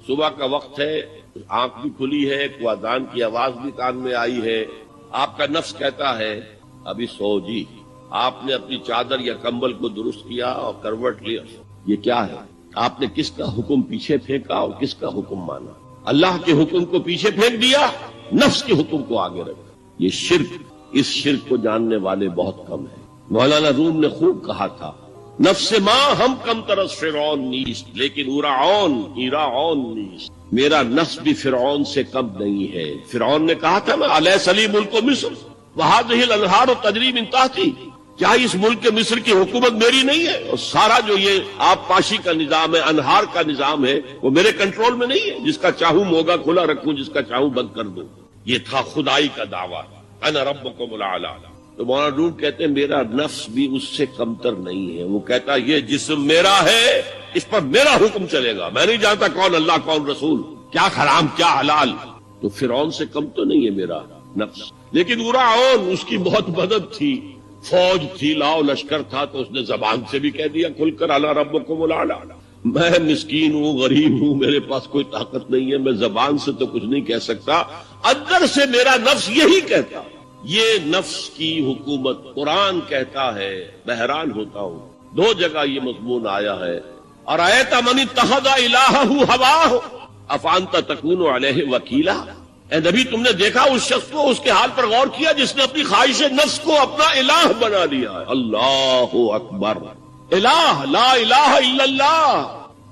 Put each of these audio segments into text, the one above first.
صبح کا وقت ہے، آنکھ بھی کھلی ہے، کوئی اذان کی آواز بھی کان میں آئی ہے، آپ کا نفس کہتا ہے ابھی سو جی. آپ نے اپنی چادر یا کمبل کو درست کیا اور کروٹ لیا. یہ کیا ہے؟ آپ نے کس کا حکم پیچھے پھینکا اور کس کا حکم مانا؟ اللہ کے حکم کو پیچھے پھینک دیا، نفس کے حکم کو آگے رکھا. یہ شرک، اس شرک کو جاننے والے بہت کم ہیں. مولانا روم نے خوب کہا تھا، نفس ماں ہم کم ترس فرعون نیست لیکن ایراعون نیست. میرا نفس بھی فرعون سے کم نہیں ہے. فرعون نے کہا تھا نا الیس لی ملک مصر وہذہ الانہار تجری من تحتی، کیا اس ملک مصر کی حکومت میری نہیں ہے؟ اور سارا جو یہ آب پاشی کا نظام ہے، انہار کا نظام ہے، وہ میرے کنٹرول میں نہیں ہے؟ جس کا چاہوں موگا کھلا رکھوں، جس کا چاہوں بند کر دوں. یہ تھا خدائی کا دعویٰ، انا ربکم الاعلی. تو مولانا روم کہتے ہیں میرا نفس بھی اس سے کمتر نہیں ہے. وہ کہتا یہ جسم میرا ہے، اس پر میرا حکم چلے گا، میں نہیں جانتا کون اللہ کون رسول، کیا حرام کیا حلال. تو فرعون سے کم تو نہیں ہے میرا نفس. لیکن ایراعون اس کی بہت مدد تھی، فوج تھی، لاؤ لشکر تھا، تو اس نے زبان سے بھی کہہ دیا کھل کر انا ربکم الاعلی. میں مسکین ہوں، غریب ہوں، میرے پاس کوئی طاقت نہیں ہے، میں زبان سے تو کچھ نہیں کہہ سکتا، اندر سے میرا نفس یہی کہتا. یہ نفس کی حکومت قرآن کہتا ہے. میں حیران ہوتا ہوں، دو جگہ یہ مضمون آیا ہے. ارأیت من اتخذ الہہ ہواہ افانت تکون علیہ وکیلا. اے نبی تم نے دیکھا اس شخص کو، اس کے حال پر غور کیا جس نے اپنی خواہش نفس کو اپنا الہ بنا لیا ہے. اللہ اکبر. الہ، لا الہ الا اللہ،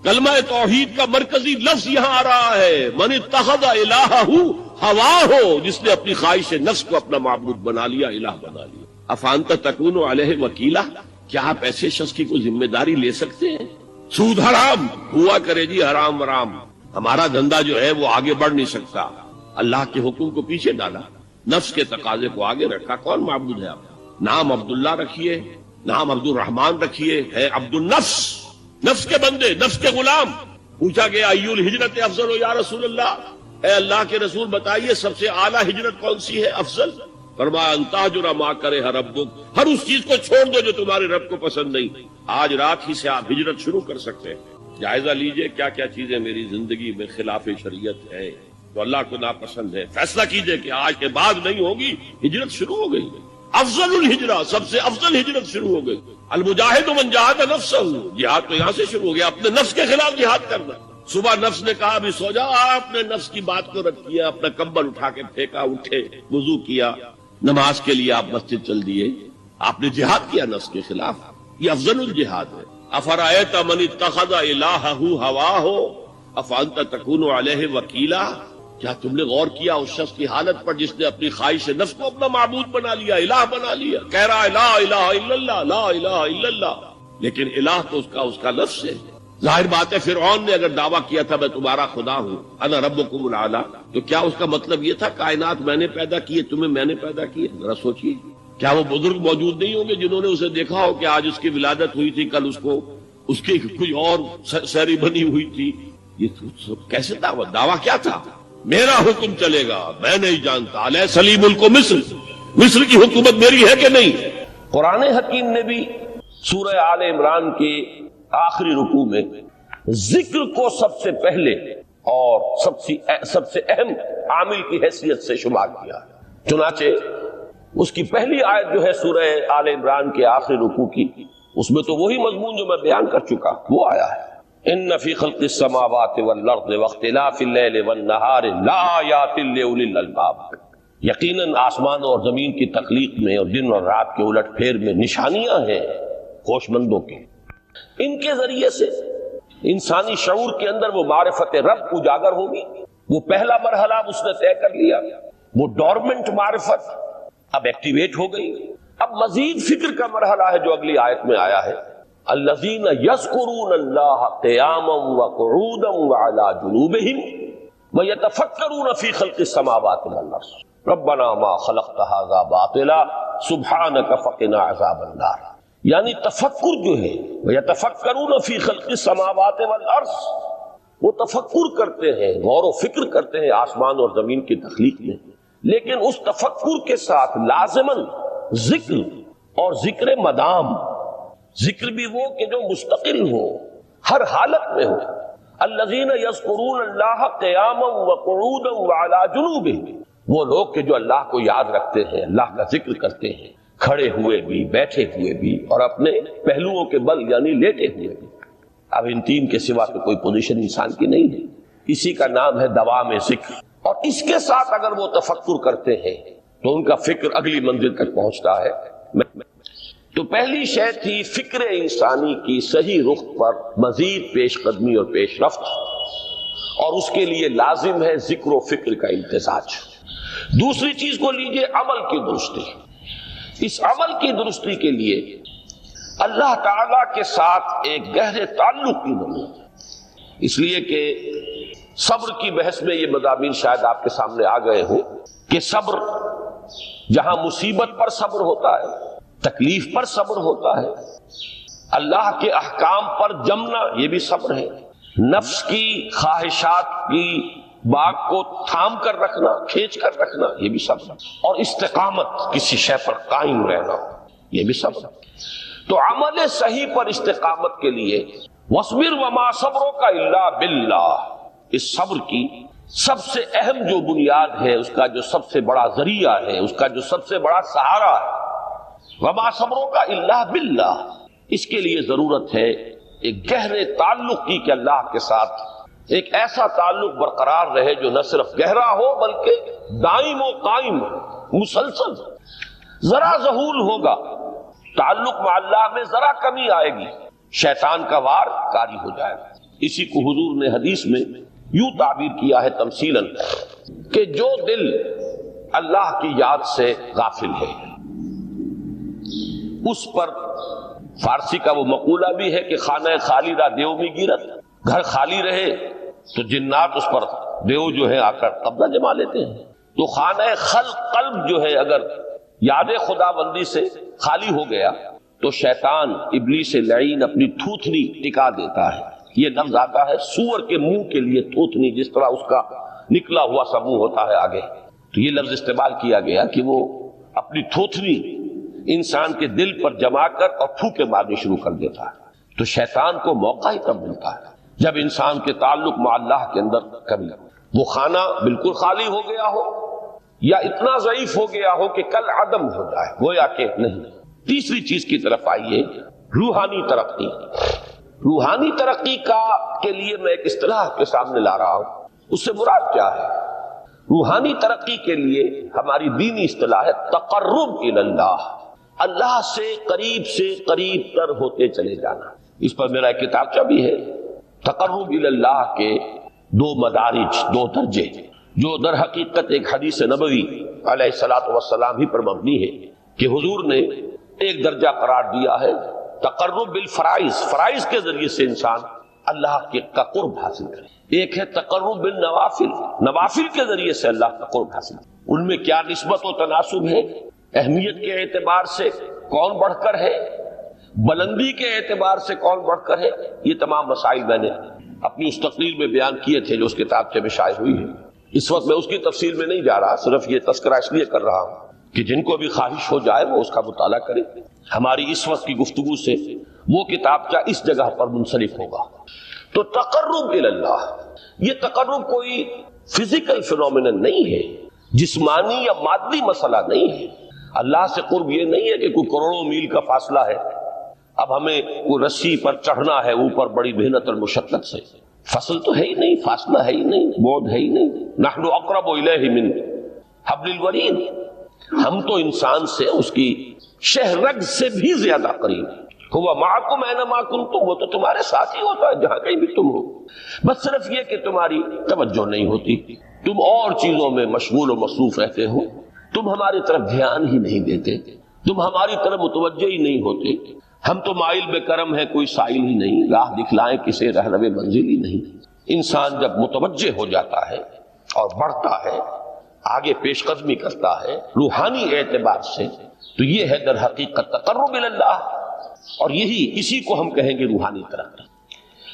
کلمہ توحید کا مرکزی لفظ یہاں آ رہا ہے. من اتخذ الہہ ہواہ، جس نے اپنی خواہش نفس کو اپنا معبود بنا لیا، الہ بنا لیا. افانت تکون علیہ وکیلا، کیا آپ ایسے شخص کی کوئی ذمہ داری لے سکتے ہیں؟ سود حرام ہوا کرے جی، حرام ورام، ہمارا دھندا جو ہے وہ آگے بڑھ نہیں سکتا. اللہ کے حکم کو پیچھے ڈالا، نفس کے تقاضے کو آگے رکھا. کون معبود ہے آپ؟ نام عبداللہ رکھیے، نام عبد الرحمان رکھیے، ہے عبد النفس، نفس کے بندے، نفس کے غلام. پوچھا گیا ایو الہجرت افضل یا رسول اللہ، اے اللہ کے رسول بتائیے سب سے اعلیٰ ہجرت کون سی ہے، افضل؟ فرمایا ان تہجر ما کرہ ربک، ہر اس چیز کو چھوڑ دو جو تمہارے رب کو پسند نہیں. آج رات ہی سے آپ ہجرت شروع کر سکتے ہیں. جائزہ لیجئے کیا کیا چیزیں میری زندگی میں خلاف شریعت ہے، تو اللہ کو ناپسند ہے. فیصلہ کیجئے کہ آج کے بعد نہیں ہوگی. ہجرت شروع ہو گئی. افضل الہجرہ، سب سے افضل ہجرت شروع ہو گئی. المجاہد من جاہد نفسہ، جہاد تو یہاں سے شروع ہو گیا، اپنے نفس کے خلاف جہاد کرنا. صبح نفس نے کہا ابھی سو جا، آپ نے نفس کی بات کو رد کیا، اپنا کمبل اٹھا کے پھینکا، اٹھے، وضو کیا، نماز کے لیے آپ مسجد چل دیے. آپ نے جہاد کیا نفس کے خلاف. یہ افضل الجہاد ہے. افرأیت من اتخذ الہہ ہواہ افانت تکون علیہ وکیلا، کیا تم نے غور کیا اس شخص کی حالت پر جس نے اپنی خواہش نفس کو اپنا معبود بنا لیا، الہ بنا لیا؟ کہہ رہا ہے لا الہ الا اللہ، لا الہ الا اللہ، لیکن الہ تو اس کا لفظ ہے. ظاہر بات ہے فرعون نے اگر دعویٰ کیا تھا میں تمہارا خدا ہوں، انا ربکم الاعلی، تو کیا اس کا مطلب یہ تھا کائنات میں نے پیدا کیے، تمہیں میں نے پیدا کیے؟ ذرا سوچیے، کیا وہ بزرگ موجود نہیں ہوں گے جنہوں نے اسے دیکھا ہو کہ آج اس کی ولادت ہوئی تھی، کل اس کی کوئی اور سیری بنی ہوئی تھی؟ یہ کیسے دعویٰ کیا تھا؟ میرا حکم چلے گا، میں نہیں جانتا. الیس لی ملک مصر، مصر کی حکومت میری ہے کہ نہیں؟ قرآن حکیم نے بھی سورہ آل عمران کے آخری رکوع میں ذکر کو سب سے پہلے اور سب سے اہم عامل کی حیثیت سے شمار کیا. چنانچہ اس کی پہلی آیت جو ہے سورہ آل عمران کے آخری رکوع کی، اس میں تو وہی مضمون جو میں بیان کر چکا وہ آیا ہے. ان فی خلق السماوات والارض واختلاف اللیل والنہار لآیات لأولی الالباب، یقیناً آسمان اور زمین کی تخلیق میں اور دن اور رات کے الٹ پھیر میں نشانیاں ہیں ہوش مندوں کے. ان کے ذریعے سے انسانی شعور کے اندر وہ معرفت رب اجاگر ہوگی. وہ پہلا مرحلہ اس نے طے کر لیا، وہ ڈورمنٹ معرفت اب ایکٹیویٹ ہو گئی. اب مزید فکر کا مرحلہ ہے جو اگلی آیت میں آیا ہے، الذین یذکرون اللہ قیاما وقعودا وعلی جنوبہم ویتفکرون فی خلق السماوات والارض ربنا ما خلقت ھذا باطلا سبحانک فقنا عذاب النار. یعنی تفکر جو ہے، یتفکرون فی خلق السماوات والارض، وہ تفکر کرتے ہیں، غور و فکر کرتے ہیں آسمان اور زمین کی تخلیق میں، لیکن اس تفکر کے ساتھ لازماً ذکر اور ذکر مدام. ذکر بھی وہ کہ جو مستقل ہو، ہر حالت میں ہو. الذین یذکرون اللہ قیاما وقعودا وعلی جنوبہم، وہ لوگ کہ جو اللہ کو یاد رکھتے ہیں، اللہ کا ذکر کرتے ہیں، کھڑے ہوئے بھی، بیٹھے ہوئے بھی، اور اپنے پہلوؤں کے بل یعنی لیٹے ہوئے بھی۔ اب ان تین کے سوا تو کوئی پوزیشن انسان کی نہیں ہے، اسی کا نام ہے دوام ذکر۔ اور اس کے ساتھ اگر وہ تفکر کرتے ہیں تو ان کا فکر اگلی منزل تک پہنچتا ہے۔ تو پہلی شے تھی فکر انسانی کی صحیح رخ پر مزید پیش قدمی اور پیش رفت، اور اس کے لیے لازم ہے ذکر و فکر کا امتزاج۔ دوسری چیز کو لیجئے عمل کی درستی۔ اس عمل کی درستی کے لیے اللہ تعالی کے ساتھ ایک گہرے تعلق کی ضرورت ہے، اس لیے کہ صبر کی بحث میں یہ مضامین شاید آپ کے سامنے آ گئے ہوں کہ صبر، جہاں مصیبت پر صبر ہوتا ہے، تکلیف پر صبر ہوتا ہے، اللہ کے احکام پر جمنا یہ بھی صبر ہے، نفس کی خواہشات کی باغ کو تھام کر رکھنا، کھینچ کر رکھنا یہ بھی صبر ہے، اور استقامت کسی شے پر قائم رہنا یہ بھی صبر ہے۔ تو عمل صحیح پر استقامت کے لیے وَاصْبِرْ وَمَا صَبْرُكَ إِلَّا بِاللَّهِ، اس صبر کی سب سے اہم جو بنیاد ہے، اس کا جو سب سے بڑا ذریعہ ہے، اس کا جو سب سے بڑا سہارا ہے، وَمَا صَبْرُكَ إِلَّا بِاللَّهِ، اس کے لیے ضرورت ہے ایک گہرے تعلق کی کہ اللہ کے ساتھ ایک ایسا تعلق برقرار رہے جو نہ صرف گہرا ہو بلکہ دائم و قائم ہو، مسلسل۔ ذرا ذہول ہوگا تعلق مع اللہ میں، ذرا کمی آئے گی، شیطان کا وار کاری ہو جائے گا۔ اسی کو حضور نے حدیث میں یوں تعبیر کیا ہے تمثیلاً کہ جو دل اللہ کی یاد سے غافل ہے اس پر، فارسی کا وہ مقولہ بھی ہے کہ خانہ خالی را دیو میں گیرت، گھر خالی رہے تو جنات اس پر دیو جو ہے آ کر قبضہ جما لیتے ہیں۔ تو خانہ قلب جو ہے اگر یاد خدا بندی سے خالی ہو گیا تو شیطان ابلیس لعین اپنی تھوتنی ٹکا دیتا ہے۔ یہ لفظ آتا ہے سور کے منہ کے لیے تھوتنی، جس طرح اس کا نکلا ہوا سا منہ ہوتا ہے آگے، تو یہ لفظ استعمال کیا گیا کہ وہ اپنی تھوتنی انسان کے دل پر جما کر اور پھوکے مارنی شروع کر دیتا ہے۔ تو شیطان کو موقع ہی تب ملتا ہے جب انسان کے تعلق مع اللہ کے اندر کمی ہو، وہ خانہ بالکل خالی ہو گیا ہو یا اتنا ضعیف ہو گیا ہو کہ کل عدم ہو جائے، گویا کہ نہیں۔ تیسری چیز کی طرف آئیے، روحانی ترقی۔ روحانی ترقی کے لیے میں ایک اصطلاح کے سامنے لا رہا ہوں، اس سے مراد کیا ہے؟ روحانی ترقی کے لیے ہماری دینی اصطلاح ہے تقرب الی اللہ، اللہ سے قریب تر ہوتے چلے جانا۔ اس پر میرا ایک کتابچہ بھی ہے، تقرب الی اللہ کے دو مدارج، دو درجے، جو در حقیقت ایک حدیث نبوی علیہ الصلوۃ والسلام ہی پر مبنی ہے کہ حضور نے ایک درجہ قرار دیا ہے تقرب بالفرائض، فرائض کے ذریعے سے انسان اللہ کا قرب حاصل کرے۔ ایک ہے تقرب بالنوافل، نوافل کے ذریعے سے اللہ کا قرب حاصل کرے۔ ان میں کیا نسبت و تناسب ہے، اہمیت کے اعتبار سے کون بڑھ کر ہے، بلندی کے اعتبار سے کون بڑھ کر ہے، یہ تمام مسائل میں نے اپنی اس تقریر میں بیان کیے تھے جو اس کتابچے میں شائع ہوئی ہے۔ اس وقت میں اس کی تفصیل میں نہیں جا رہا، صرف یہ تذکرہ اس لیے کر رہا ہوں کہ جن کو بھی خواہش ہو جائے وہ اس کا مطالعہ کرے۔ ہماری اس وقت کی گفتگو سے وہ کتابچہ اس جگہ پر منسلک ہوگا۔ تو تقرب الی اللہ، یہ تقرب کوئی فزیکل فینومینن نہیں ہے، جسمانی یا مادی مسئلہ نہیں ہے۔ اللہ سے قرب یہ نہیں ہے کہ کوئی کروڑوں میل کا فاصلہ ہے، اب ہمیں کوئی رسی پر چڑھنا ہے اوپر بڑی محنت اور مشقت سے، فصل تو ہے ہی نہیں، فاصلہ ہے ہی نہیں، بعد ہے ہی نہیں۔ نحن اقرب الیہ من حبل الورید، ہم تو انسان سے اس کی شہرگ سے بھی زیادہ قریب ہیں۔ ہوا معکم اینما کنتم، وہ تو تمہارے ساتھ ہی ہوتا ہے جہاں کہیں بھی تم ہو، بس صرف یہ کہ تمہاری توجہ نہیں ہوتی، تم اور چیزوں میں مشغول و مصروف رہتے ہو، تم ہماری طرف دھیان ہی نہیں دیتے، تم ہماری طرف متوجہ ہی نہیں ہوتے۔ ہم تو مائل بے کرم ہے، کوئی سائل ہی نہیں، راہ دکھلائیں کسے رہنوے منزل ہی نہیں۔ انسان جب متوجہ ہو جاتا ہے اور بڑھتا ہے، آگے پیش قدمی کرتا ہے روحانی اعتبار سے، تو یہ ہے در حقیقت تقرب الی اللہ، اور اسی کو ہم کہیں گے روحانی ترقی۔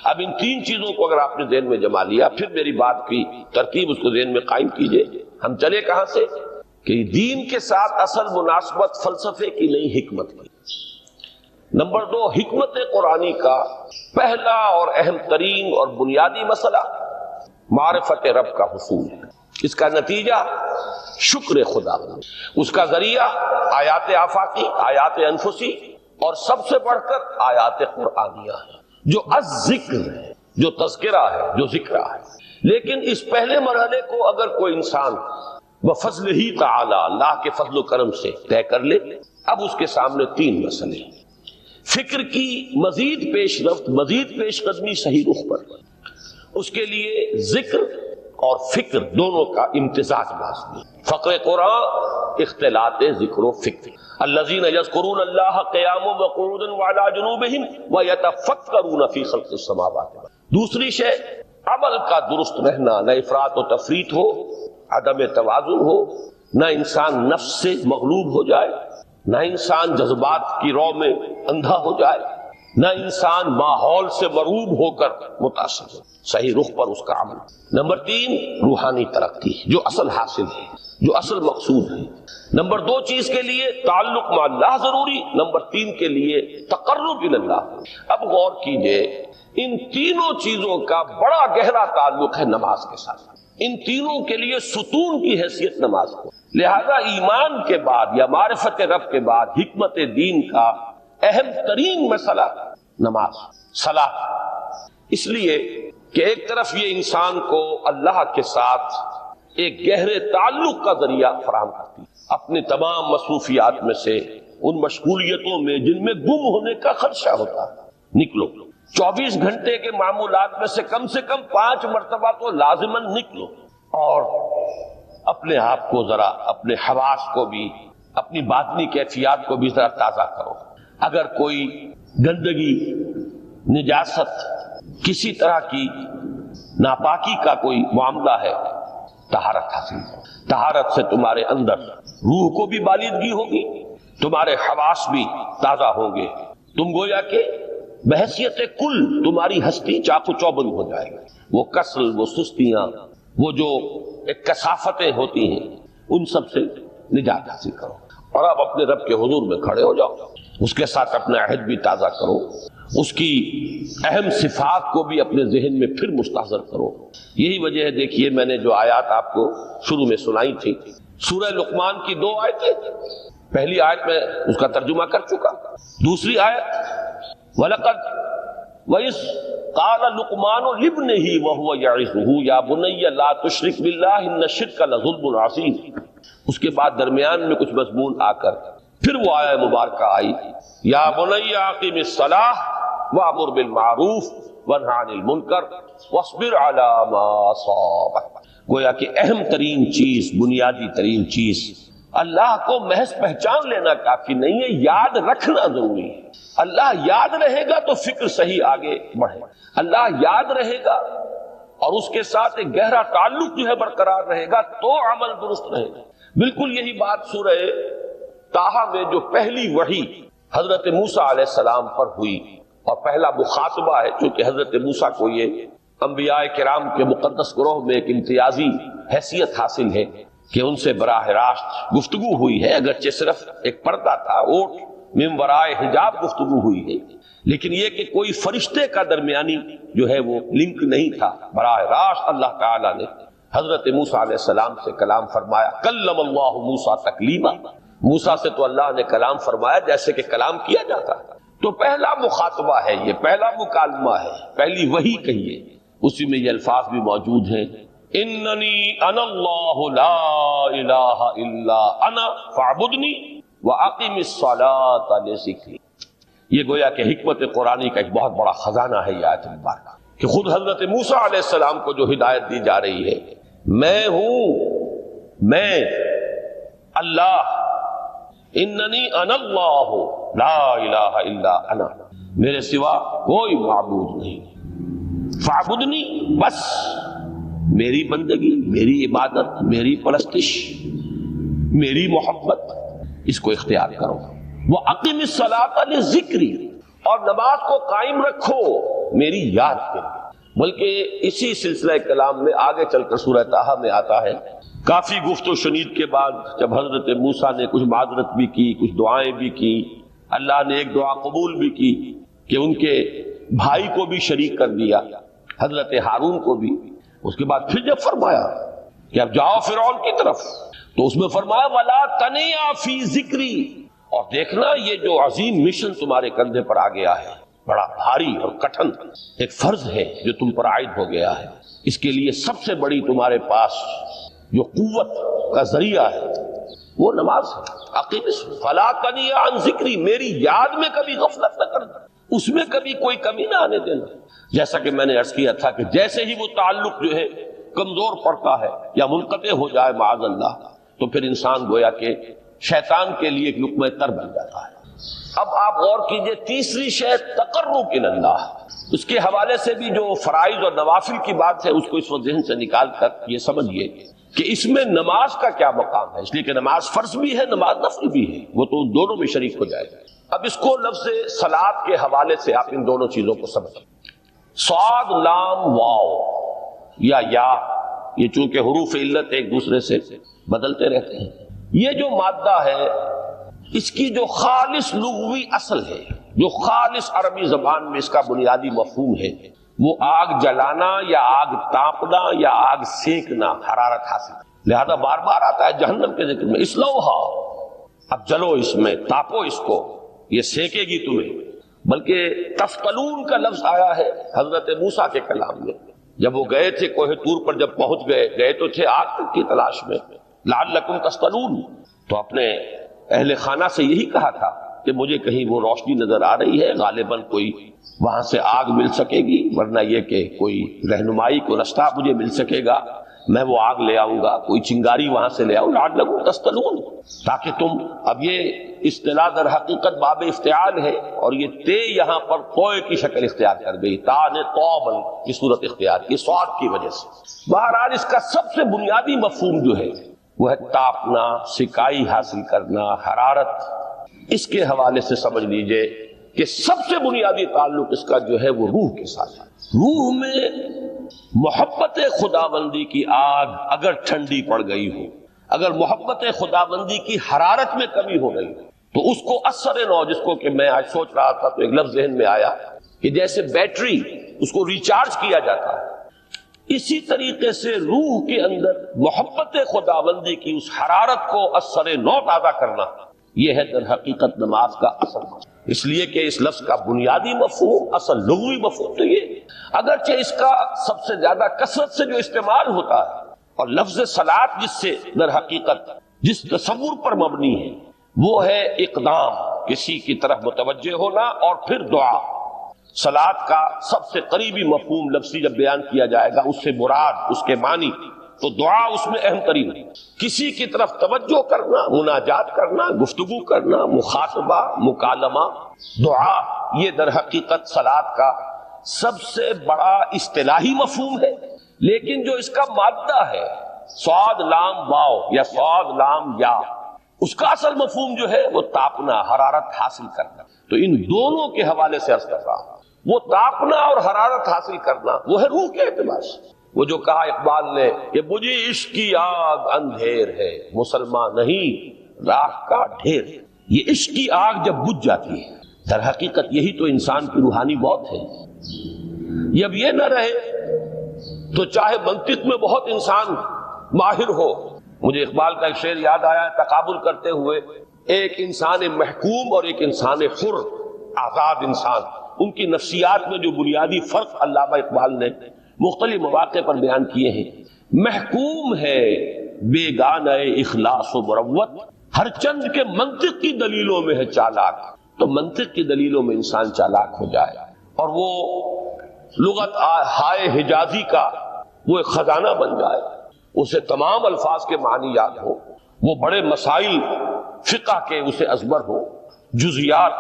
اب ان تین چیزوں کو اگر آپ نے ذہن میں جما لیا، پھر میری بات کی ترتیب اس کو ذہن میں قائم کیجئے۔ ہم چلے کہاں سے کہ دین کے ساتھ اصل مناسبت فلسفے کی نہیں، حکمت کی۔ نمبر 2، حکمت قرآنی کا پہلا اور اہم ترین اور بنیادی مسئلہ معرفت رب کا حصول ہے۔ اس کا نتیجہ شکر خدا، اس کا ذریعہ آیات آفاقی، آیات انفسی، اور سب سے بڑھ کر آیات قرآنیہ ہے جو الذکر ہے، جو تذکرہ ہے، جو ذکرہ ہے۔ لیکن اس پہلے مرحلے کو اگر کوئی انسان بفضل ہی تعالی، اللہ کے فضل و کرم سے طے کر لے، اب اس کے سامنے 3 مسئلے ہیں۔ فکر کی مزید پیش رفت، مزید پیش قدمی صحیح رخ پر، اس کے لیے ذکر اور فکر دونوں کا امتزاج لازمی۔ فقر قرآن اختلاط ذکر و فکر۔ الذین یذکرون اللہ قیاما وقعودا وعلی جنوبہم ویتفکرون فی خلق السماوات۔ دوسری شے عمل کا درست رہنا، نہ افراط و تفریط ہو، عدم توازن ہو، نہ انسان نفس سے مغلوب ہو جائے، نہ انسان جذبات کی رو میں اندھا ہو جائے، نہ انسان ماحول سے مرعوب ہو کر متاثر ہو، صحیح رخ پر اس کا عمل۔ نمبر 3، روحانی ترقی، جو اصل حاصل ہے، جو اصل مقصود ہے۔ نمبر 2 چیز کے لیے تعلق مع اللہ ضروری، نمبر 3 کے لیے تقرب الی اللہ۔ اب غور کیجئے، ان تینوں چیزوں کا بڑا گہرا تعلق ہے نماز کے ساتھ۔ ان تینوں کے لیے ستون کی حیثیت نماز کو، لہذا ایمان کے بعد یا معرفت رب کے بعد حکمت دین کا اہم ترین مسئلہ نماز، صلاۃ۔ اس لیے کہ ایک طرف یہ انسان کو اللہ کے ساتھ ایک گہرے تعلق کا ذریعہ فراہم کرتی ہے، اپنے تمام مصروفیات میں سے، ان مشغولیتوں میں جن میں گم ہونے کا خدشہ ہوتا ہے، نکلو۔ 24 گھنٹے کے معمولات میں سے کم 5 مرتبہ تو لازماً نکلو، اور اپنے آپ کو ذرا، اپنے حواس کو بھی، اپنی باطنی کیفیات کو بھی ذرا تازہ کرو۔ اگر کوئی گندگی، نجاست، کسی طرح کی ناپاکی کا کوئی معاملہ ہے، طہارت حاصل کرو۔ طہارت سے تمہارے اندر روح کو بھی بالیدگی ہوگی، تمہارے حواس بھی تازہ ہوں گے، تم گویا کہ بحیثیت کل تمہاری ہستی چاق و چوبند ہو جائے گی۔ وہ کسل، وہ سستیاں، وہ جو ایک کثافتیں ہوتی ہیں، ان سب سے نجات حاصل کرو، اور اب اپنے رب کے حضور میں کھڑے ہو جاؤ، اس کے ساتھ اپنا عہد بھی تازہ کرو، اس کی اہم صفات کو بھی اپنے ذہن میں پھر مستحضر کرو۔ یہی وجہ ہے، دیکھیے میں نے جو آیات آپ کو شروع میں سنائی تھی، سورہ لقمان کی 2 آیتیں، پہلی آیت میں اس کا ترجمہ کر چکا، دوسری آیت وَلَقَدْ وَإِذْ قَالَ لُقْمَانُ لِابْنِهِ وَهُوَ يَعِظُهُ يَا بُنَيَّ لَا تُشْرِكْ بِاللَّهِ إِنَّ الشِّرْكَ لَظُلْمٌ عَظِيمٌ۔ اس کے بعد درمیان میں کچھ مضمون آ کر پھر وہ آیہ مبارکہ آئی، یا بنی اقم الصلاۃ وامر بالمعروف وانہی عن المنکر واصبر علی ما اصابک۔ گویا کہ اہم ترین چیز، بنیادی ترین چیز، اللہ کو محض پہچان لینا کافی نہیں ہے، یاد رکھنا ضروری ہے۔ اللہ یاد رہے گا تو فکر صحیح آگے بڑھے، اللہ یاد رہے گا اور اس کے ساتھ ایک گہرا تعلق جو ہے برقرار رہے گا تو عمل درست رہے گا۔ بالکل یہی بات سورہ طٰہٰ میں جو پہلی وحی حضرت موسیٰ علیہ السلام پر ہوئی، اور پہلا مخاطبہ ہے، چونکہ حضرت موسیٰ کو یہ انبیاء کرام کے مقدس گروہ میں ایک امتیازی حیثیت حاصل ہے کہ ان سے براہ راست گفتگو ہوئی ہے، اگرچہ صرف ایک پردہ تھا، اوٹ من ورائے حجاب گفتگو ہوئی ہے، لیکن یہ کہ کوئی فرشتے کا درمیانی جو ہے وہ لنک نہیں تھا، براہ راست اللہ تعالیٰ نے حضرت موسیٰ علیہ السلام سے کلام فرمایا۔ کلم اللہ موسیٰ تکلیما، موسیٰ سے تو اللہ نے کلام فرمایا جیسے کہ کلام کیا جاتا ہے۔ تو پہلا مخاطبہ ہے، یہ پہلا مکالمہ ہے، پہلی وحی کہیے، اسی میں یہ الفاظ بھی موجود ہیں، اننی انا اللہ لا الہ الا انا فاعبدنی واقم الصلاۃ لذکری۔ یہ گویا کہ حکمت قرآنی کا ایک بہت بڑا خزانہ ہے یہ آیت مبارکہ، کہ خود حضرت موسیٰ علیہ السلام کو جو ہدایت دی جا رہی ہے، میں ہوں، میں اللہ، اننی انا اللہ لا الہ الا انا، میرے سوا کوئی معبود نہیں، فاعبدنی، بس میری بندگی، میری عبادت، میری پرستش، میری محبت، اس کو اختیار کرو۔ وَأَقِمِ الصَّلَاةَ لِذِكْرِي، اور نماز کو قائم رکھو میری یاد کے لیے۔ بلکہ اسی سلسلہ کلام میں آگے چل کر سورہ طٰہٰ میں آتا ہے، کافی گفت و شنید کے بعد جب حضرت موسیٰ نے کچھ معذرت بھی کی، کچھ دعائیں بھی کی، اللہ نے ایک دعا قبول بھی کی کہ ان کے بھائی کو بھی شریک کر دیا، حضرت ہارون کو بھی۔ اس کے بعد پھر جب فرمایا کہ اب جاؤ فرعون کی طرف، تو اس میں فرمایا وَلَا تَنِيَا فِي ذِكْرِي، اور دیکھنا یہ جو عظیم مشن تمہارے کندھے پر آ گیا ہے، بڑا بھاری اور کٹھن ایک فرض ہے جو تم پر عائد ہو گیا ہے، اس کے لیے سب سے بڑی تمہارے پاس جو قوت کا ذریعہ ہے وہ نماز ہے۔ اقیم فَلَا تَنِيَا عَن ذِكْرِي، میری یاد میں کبھی غفلت نہ کرنا، اس میں کبھی کوئی کمی نہ آنے دینا۔ جیسا کہ میں نے عرض کیا تھا کہ جیسے ہی وہ تعلق جو ہے کمزور پڑتا ہے یا منقطع ہو جائے معاذ اللہ، تو پھر انسان گویا کہ شیطان کے لیے ایک لقمہ تر بن جاتا ہے۔ اب آپ غور کیجئے، تیسری شے تقرب الی اللہ، اس کے حوالے سے بھی جو فرائض اور نوافل کی بات ہے اس کو اس وقت ذہن سے نکال کر یہ سمجھیے کہ اس میں نماز کا کیا مقام ہے، اس لیے کہ نماز فرض بھی ہے، نماز نفل بھی ہے، وہ تو دونوں میں شریک ہو جائے گا۔ اب اس کو لفظ صلاۃ کے حوالے سے آپ ان دونوں چیزوں کو سمجھیں۔ صاد لام واو یا یہ چونکہ حروف علت ایک دوسرے سے بدلتے رہتے ہیں، یہ جو مادہ ہے اس کی جو خالص لغوی اصل ہے، جو خالص عربی زبان میں اس کا بنیادی مفہوم ہے، وہ آگ جلانا یا آگ تاپنا یا آگ سینکنا، حرارت حاصل۔ لہذا بار بار آتا ہے جہنم کے ذکر میں اسلوہا، اب جلو اس میں، تاپو اس کو، یہ سینکے گی تمہیں۔ بلکہ تفتلون کا لفظ آیا ہے حضرت موسیٰ کے کلام میں، جب وہ گئے تھے کوہ طور پر، جب پہنچ گئے تو تھے آگ کی تلاش میں، لعلکم تفتلون، تو اپنے اہل خانہ سے یہی کہا تھا کہ مجھے کہیں وہ روشنی نظر آ رہی ہے، غالباً کوئی وہاں سے آگ مل سکے گی، ورنہ یہ کہ کوئی رہنمائی کو رستہ مجھے مل سکے گا، میں وہ آگ لے آؤں گا، کوئی چنگاری وہاں سے لے آؤں، لعلکم تفتلون، تاکہ تم، اب یہ اصطلاح در حقیقت باب افتعال ہے، اور یہ تے یہاں پر توئے کی شکل اختیار کر گئی، تا نے توبن کی صورت اختیار کی صاد کی وجہ سے۔ بہرحال اس کا سب سے بنیادی مفہوم جو ہے وہ ہے تاپنا، سکائی حاصل کرنا، حرارت۔ اس کے حوالے سے سمجھ لیجئے کہ سب سے بنیادی تعلق اس کا جو ہے وہ روح کے ساتھ ہے۔ روح میں محبت خداوندی کی آگ اگر ٹھنڈی پڑ گئی ہو، اگر محبت خداوندی کی حرارت میں کمی ہو گئی تو اس کو اثر نو، جس کو کہ میں آج سوچ رہا تھا تو ایک لفظ ذہن میں آیا کہ جیسے بیٹری اس کو ریچارج کیا جاتا ہے، اسی طریقے سے روح کے اندر محبت خداوندی کی اس حرارت کو اثر نو تازہ کرنا، یہ ہے در حقیقت نماز کا اصل مقصد۔ اس لیے کہ اس لفظ کا بنیادی مفہوم، اصل لغوی مفہوم تو یہ، اگرچہ اس کا سب سے زیادہ کثرت سے جو استعمال ہوتا ہے، اور لفظ صلاۃ جس سے در حقیقت جس تصور پر مبنی ہے وہ ہے اقدام، کسی کی طرف متوجہ ہونا اور پھر دعا۔ صلاۃ کا سب سے قریبی مفہوم لفظی جب بیان کیا جائے گا، اس سے مراد، اس کے معنی، تو دعا اس میں اہم ترین ہے۔ کسی کی طرف توجہ کرنا، مناجات کرنا، گفتگو کرنا، مخاطبہ، مکالمہ، دعا، یہ در حقیقت صلاۃ کا سب سے بڑا اصطلاحی مفہوم ہے۔ لیکن جو اس کا مادہ ہے صاد لام واو یا صاد لام یا، اس کا اصل مفہوم جو ہے وہ تاپنا، حرارت حاصل کرنا۔ تو ان دونوں کے حوالے سے عرض کر رہا ہوں، وہ تاپنا اور حرارت حاصل کرنا وہ ہے روح کے اعتبار سے۔ وہ جو کہا اقبال نے کہ بجھی عشق کی آگ اندھیر ہے، مسلمان نہیں راہ کا ڈھیر، یہ عشق کی آگ جب بجھ جاتی ہے، در حقیقت یہی تو انسان کی روحانی موت ہے۔ جب یہ نہ رہے تو چاہے منطق میں بہت انسان ماہر ہو، مجھے اقبال کا ایک شعر یاد آیا تقابل کرتے ہوئے، ایک انسان محکوم اور ایک انسان حر، آزاد انسان، ان کی نفسیات میں جو بنیادی فرق علامہ اقبال نے مختلف مواقع پر بیان کیے ہیں۔ محکوم ہے بیگانہ اخلاص و مروت، ہر چند کے منطق کی دلیلوں میں ہے چالاک، تو منطق کی دلیلوں میں انسان چالاک ہو جائے اور وہ لغت ہائے حجازی کا وہ ایک خزانہ بن جائے، اسے تمام الفاظ کے معنی یاد ہو، وہ بڑے مسائل فقہ کے اسے ازبر ہو، جزیات،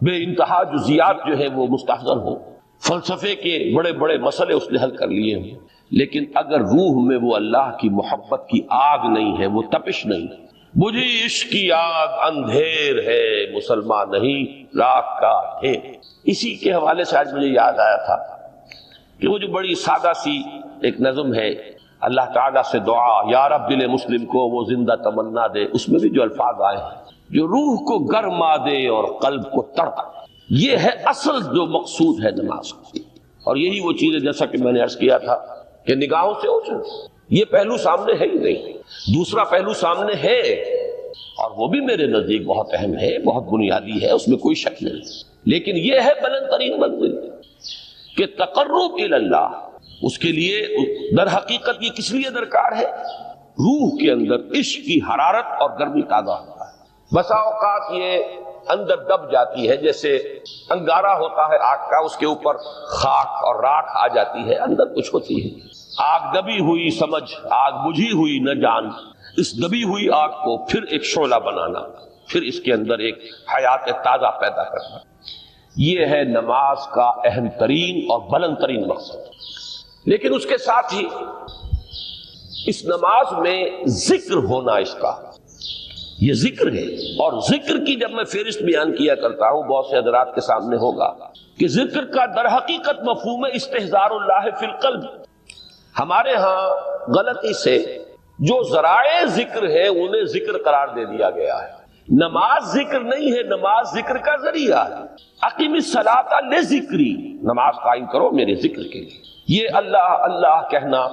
بے انتہا جزیات جو ہے وہ مستحضر ہو، فلسفے کے بڑے بڑے مسئلے اس نے حل کر لیے ہوں، لیکن اگر روح میں وہ اللہ کی محبت کی آگ نہیں ہے، وہ تپش نہیں ہے، بجھی عشق کی آگ اندھیر ہے، مسلمان نہیں راہ کا ڈھیر۔ اسی کے حوالے سے آج مجھے یاد آیا تھا کہ وہ جو بڑی سادہ سی ایک نظم ہے، اللہ تعالیٰ سے دعا یا رب دل مسلم کو وہ زندہ تمنا دے، اس میں بھی جو الفاظ آئے ہیں، جو روح کو گرما دے اور قلب کو تڑپا. یہ ہے اصل جو مقصود ہے نماز کا. اور یہی وہ چیز ہے جیسا کہ میں نے عرض کیا تھا کہ نگاہوں سے اوجھل. یہ پہلو سامنے ہے ہی نہیں. دوسرا پہلو سامنے ہے اور وہ بھی میرے نزدیک بہت اہم ہے, بہت بنیادی ہے, اس میں کوئی شک نہیں. لیکن یہ ہے بلند ترین منزل کہ تقرب الی اللہ. اس کے لیے در حقیقت یہ کس لیے درکار ہے؟ روح کے اندر عشق کی حرارت اور گرمی تازہ ہوتا ہے. بسا اوقات یہ اندر دب جاتی ہے, جیسے انگارہ ہوتا ہے آگ کا, اس کے اوپر خاک اور راکھ آ جاتی ہے, اندر کچھ ہوتی ہے. آگ دبی ہوئی سمجھ, آگ بجھی ہوئی نہ جان. اس دبی ہوئی آگ کو پھر ایک شعلہ بنانا, پھر اس کے اندر ایک حیات تازہ پیدا کرنا, یہ ہے نماز کا اہم ترین اور بلند ترین مقصد. لیکن اس کے ساتھ ہی اس نماز میں ذکر ہونا, اس کا یہ ذکر ہے. اور ذکر کی جب میں فہرست بیان کیا کرتا ہوں, بہت سے حضرات کے سامنے ہوگا کہ ذکر کا در حقیقت مفہوم ہے استحضار اللہ فی القلب. ہمارے ہاں غلطی سے جو ذرائع ذکر ہے انہیں ذکر قرار دے دیا گیا ہے. نماز ذکر نہیں ہے, نماز ذکر کا ذریعہ ہے. اقیم الصلاۃ لذکری, نماز قائم کرو میرے ذکر کے لیے. یہ اللہ اللہ کہنا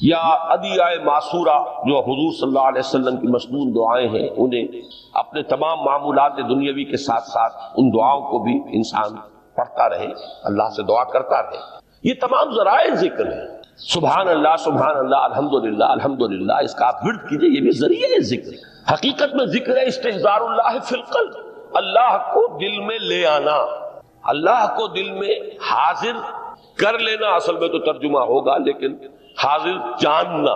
یا ادعیہ معصورہ جو حضور صلی اللہ علیہ وسلم کی مسنون دعائیں ہیں, انہیں اپنے تمام معمولات دنیاوی کے ساتھ ساتھ ان دعاؤں کو بھی انسان پڑھتا رہے, اللہ سے دعا کرتا رہے. یہ تمام ذرائع ذکر ہیں. سبحان اللہ الحمدللہ الحمدللہ, اس کا آپ ورد کیجئے, یہ بھی ذریعہ ذکر ہے. حقیقت میں ذکر ہے استحضار اللہ فی القلب, اللہ کو دل میں لے آنا, اللہ کو دل میں حاضر کر لینا. اصل میں تو ترجمہ ہوگا, لیکن حاضر جاننا,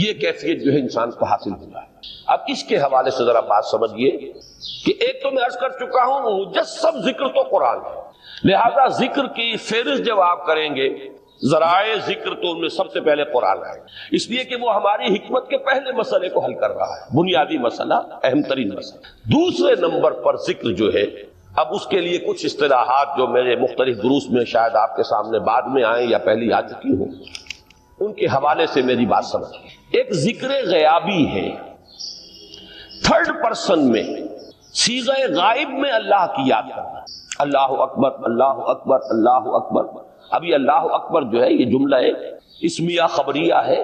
یہ کیفیت جو ہے انسان کو حاصل ہوگا. اب اس کے حوالے سے ذرا بات سمجھیے کہ ایک تو میں عرض کر چکا ہوں مجسم ذکر تو قرآن ہے, لہذا ذکر کی فہرست جب آپ کریں گے ذرائع ذکر تو ان میں سب سے پہلے قرآن ہے, اس لیے کہ وہ ہماری حکمت کے پہلے مسئلے کو حل کر رہا ہے, بنیادی مسئلہ, اہم ترین مسئلہ. دوسرے نمبر پر ذکر جو ہے, اب اس کے لیے کچھ اصطلاحات جو میرے مختلف دروس میں شاید آپ کے سامنے بعد میں آئیں یا پہلی آ چکی ہوں, ان کے حوالے سے میری بات سمجھیں. ایک ذکر غیابی ہے, تھرڈ پرسن میں, صیغہ غائب میں اللہ کی یاد کرنا. اللہ اکبر اللہ اکبر اللہ اکبر. ابھی اللہ اکبر جو ہے یہ جملہ اسمیہ خبریہ ہے,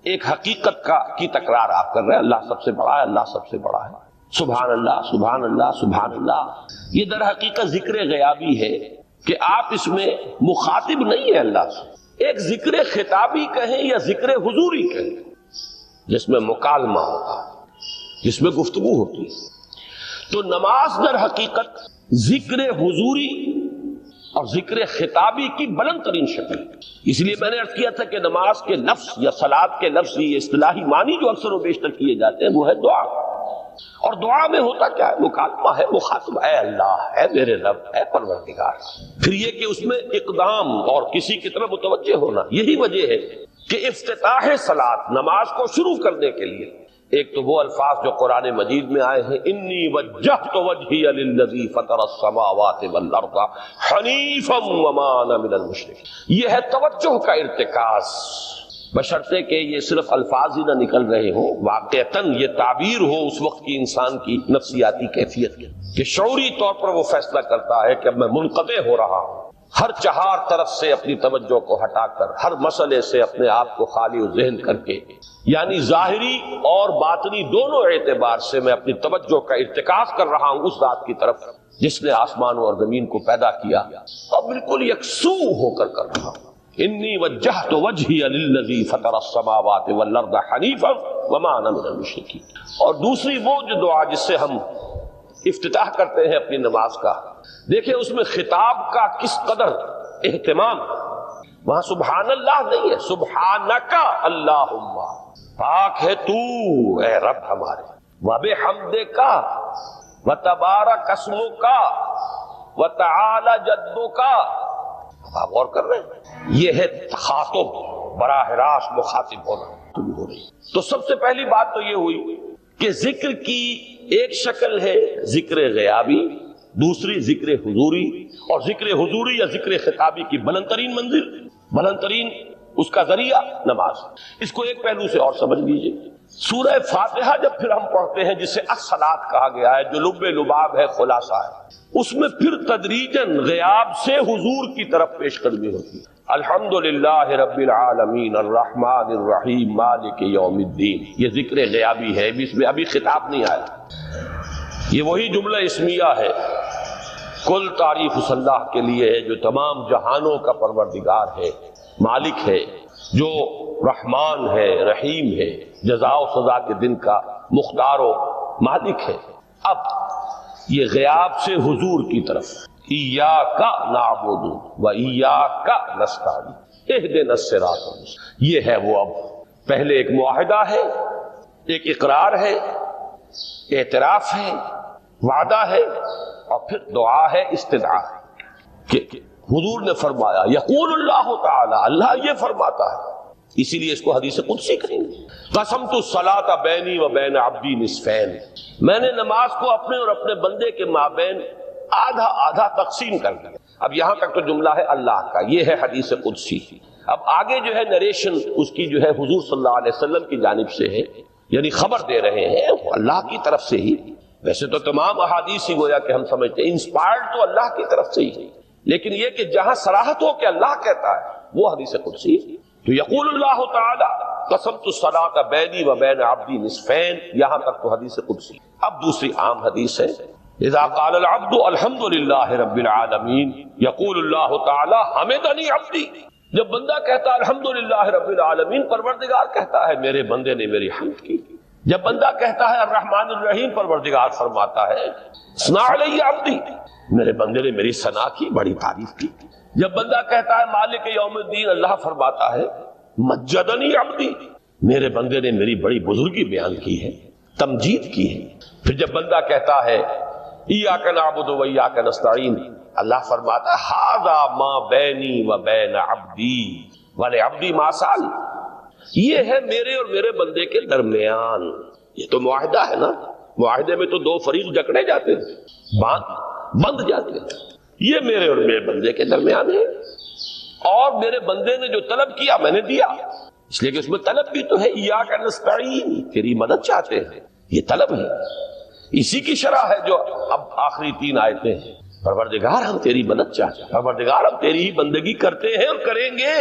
ایک حقیقت کی تکرار آپ کر رہے ہیں, اللہ سب سے بڑا ہے, اللہ سب سے بڑا ہے. سبحان اللہ سبحان اللہ سبحان اللہ, یہ در حقیقت ذکر غیابی ہے کہ آپ اس میں مخاطب نہیں ہے اللہ سے. ایک ذکر خطابی کہیں یا ذکر حضوری کہیں, جس میں مکالمہ ہوتا ہے, جس میں گفتگو ہوتی ہے. تو نماز در حقیقت ذکر حضوری اور ذکر خطابی کی بلند ترین شکل. اس لیے میں نے عرض کیا تھا کہ نماز کے لفظ یا صلاۃ کے لفظ, یہ اصطلاحی معنی جو اکثر و بیشتر کیے جاتے ہیں, وہ ہے دعا. اور دعا میں ہوتا کیا ہے؟ مکالمہ ہے, مخاطب, اے اللہ, اے میرے رب, اے پروردگار. پھر یہ کہ اس میں اقدام اور کسی کی طرف متوجہ ہونا. یہی وجہ ہے کہ افتتاح صلاۃ, نماز کو شروع کرنے کے لیے, ایک تو وہ الفاظ جو قرآن مجید میں آئے ہیں, انی وجہت وجہی للذی فطر السماوات والارض حنیفا وما انا من المشرکین. یہ ہے توجہ کا ارتکاز, بشرطے کہ یہ صرف الفاظ ہی نہ نکل رہے ہوں, واقعتاً یہ تعبیر ہو اس وقت کی انسان کی نفسیاتی کیفیت کی, کہ شعوری طور پر وہ فیصلہ کرتا ہے کہ اب میں منقطع ہو رہا ہوں, ہر چہار طرف سے اپنی توجہ کو ہٹا کر, ہر مسئلے سے اپنے آپ کو خالی ذہن کر کے, یعنی ظاہری اور باطنی دونوں اعتبار سے میں اپنی توجہ کا ارتکاز کر رہا ہوں اس ذات کی طرف جس نے آسمانوں اور زمین کو پیدا کیا, اور بالکل یکسو ہو کر رہا ہوں. انی وجہت وجہی للذی فطر السماوات والارض حنیفا وما انا من المشرکین. اور دوسری وہ جو دعا جس سے ہم افتتاح کرتے ہیں اپنی نماز کا, دیکھیں اس میں خطاب کا کس قدر اہتمام. وہاں سبحان اللہ نہیں ہے, سبحانک اللہم, پاک ہے تو اے رب ہمارے, وبحمدک وتبارک اسمک وتعالی جدک. آپ غور کر رہے ہیں, یہ ہے تخاطب, براہ راست مخاطب ہونا. تو سب سے پہلی بات تو یہ ہوئی کہ ذکر کی ایک شکل ہے ذکر غیابی, دوسری ذکر حضوری, اور ذکر حضوری یا ذکر خطابی کی بلند ترین منزل, بلند ترین اس کا ذریعہ نماز. اس کو ایک پہلو سے اور سمجھ لیجئے. سورہ فاتحہ جب پھر ہم پڑھتے ہیں جسے الصلاۃ کہا گیا ہے، جو لب لباب ہے، خلاصہ ہے، اس میں پھر تدریجاً غیاب سے حضور کی طرف پیش قدمی ہوتی ہے. الحمدللہ رب العالمین الرحمن الرحیم مالک یوم الدین. یہ ذکر غیابی ہے، اس میں ابھی خطاب نہیں آیا. یہ وہی جملہ اسمیہ ہے. کل تعریف اس اللہ کے لیے ہے جو تمام جہانوں کا پروردگار ہے، مالک ہے، جو رحمان ہے، رحیم ہے، جزا و سزا کے دن کا مختار و مالک ہے. اب یہ غیاب سے حضور کی طرف ایاک نعبد و ایاک نستعین اہدنا الصراط المستقیم. یہ ہے وہ. اب پہلے ایک معاہدہ ہے، ایک اقرار ہے، اعتراف ہے، وعدہ ہے، اور پھر دعا ہے، استدعا ہے کہ حضور نے فرمایا، یقول اللہ تعالی، اللہ یہ فرماتا ہے. اسی لیے اس کو حدیث قدسی کہیں گے. قسمت الصلاۃ بینی و بین عبدی نصفین. میں نے نماز کو اپنے اور اپنے بندے کے مابین آدھا آدھا تقسیم کر دیا. اب یہاں تک تو جملہ ہے اللہ کا، یہ ہے حدیث قدسی. اب آگے جو ہے نریشن اس کی جو ہے حضور صلی اللہ علیہ وسلم کی جانب سے ہے، یعنی خبر دے رہے ہیں اللہ کی طرف سے ہی. ویسے تو تمام احادیث ہی گویا کہ ہم سمجھتے ہیں انسپائرڈ تو اللہ کی طرف سے ہی، لیکن یہ کہ جہاں صراحت ہو کہ اللہ کہتا ہے وہ حدیث قدسی. تو یقول اللہ تعالی قسمت الصلاۃ بینی و بین عبدی نصفین، یہاں تک تو حدیث قدسی. اب دوسری عام حدیث ہے، اذا قال العبد الحمد للہ رب العالمین یقول اللہ تعالی حمدنی عبدی. جب بندہ کہتا ہے الحمدللہ رب العالمین، پروردگار کہتا ہے میرے بندے نے میری حمد کی. جب بندہ کہتا ہے الرحمن الرحیم، پروردگار فرماتا ہے ثنا علی عبدی، میرے بندے نے میری ثنا کی، بڑی تعریف کی. جب بندہ کہتا ہے مالک یوم الدین، اللہ فرماتا ہے مجدنی عبدی، میرے بندے نے میری بڑی بزرگی بیان کی ہے، تمجید کی ہے. پھر جب بندہ کہتا ہے ایاک نعبد و ایاک نستعین، اللہ فرماتا ہے ھذا ما بینی و بین عبدی ولعبدی ما سأل. یہ ہے میرے اور میرے بندے کے درمیان. یہ تو معاہدہ ہے نا. معاہدے میں تو دو فریق جکڑے جاتے ہیں، بند جاتے ہیں. یہ میرے اور میرے بندے کے درمیان ہے، اور میرے بندے نے جو طلب کیا میں نے دیا. اس لیے کہ اس میں طلب بھی تو ہے، ایاک نستعین، تیری مدد چاہتے ہیں، یہ طلب ہے. اسی کی شرح ہے جو اب آخری 3 آیتیں ہیں. پروردگار ہم تیری مدد چاہتے ہیں، پروردگار ہم تیری ہی بندگی کرتے ہیں اور کریں گے،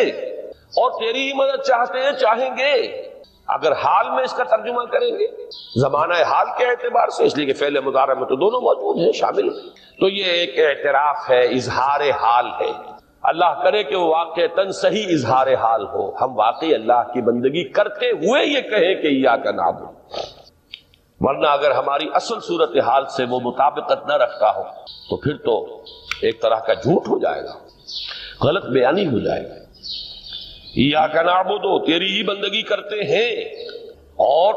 اور تیری ہی مدد چاہتے ہیں، چاہیں گے. اگر حال میں اس کا ترجمہ کریں گے زمانہ حال کے اعتبار سے، اس لیے کہ فعل مضارع میں تو دونوں موجود ہیں، شامل ہیں، تو یہ ایک اعتراف ہے، اظہار حال ہے. اللہ کرے کہ وہ واقعتاً صحیح اظہار حال ہو، ہم واقعی اللہ کی بندگی کرتے ہوئے یہ کہیں کہ ایاک نعبد. ورنہ اگر ہماری اصل صورتحال سے وہ مطابقت نہ رکھتا ہو تو پھر تو ایک طرح کا جھوٹ ہو جائے گا، غلط بیانی ہو جائے گا. ایاک نعبد، تیری ہی بندگی کرتے ہیں، اور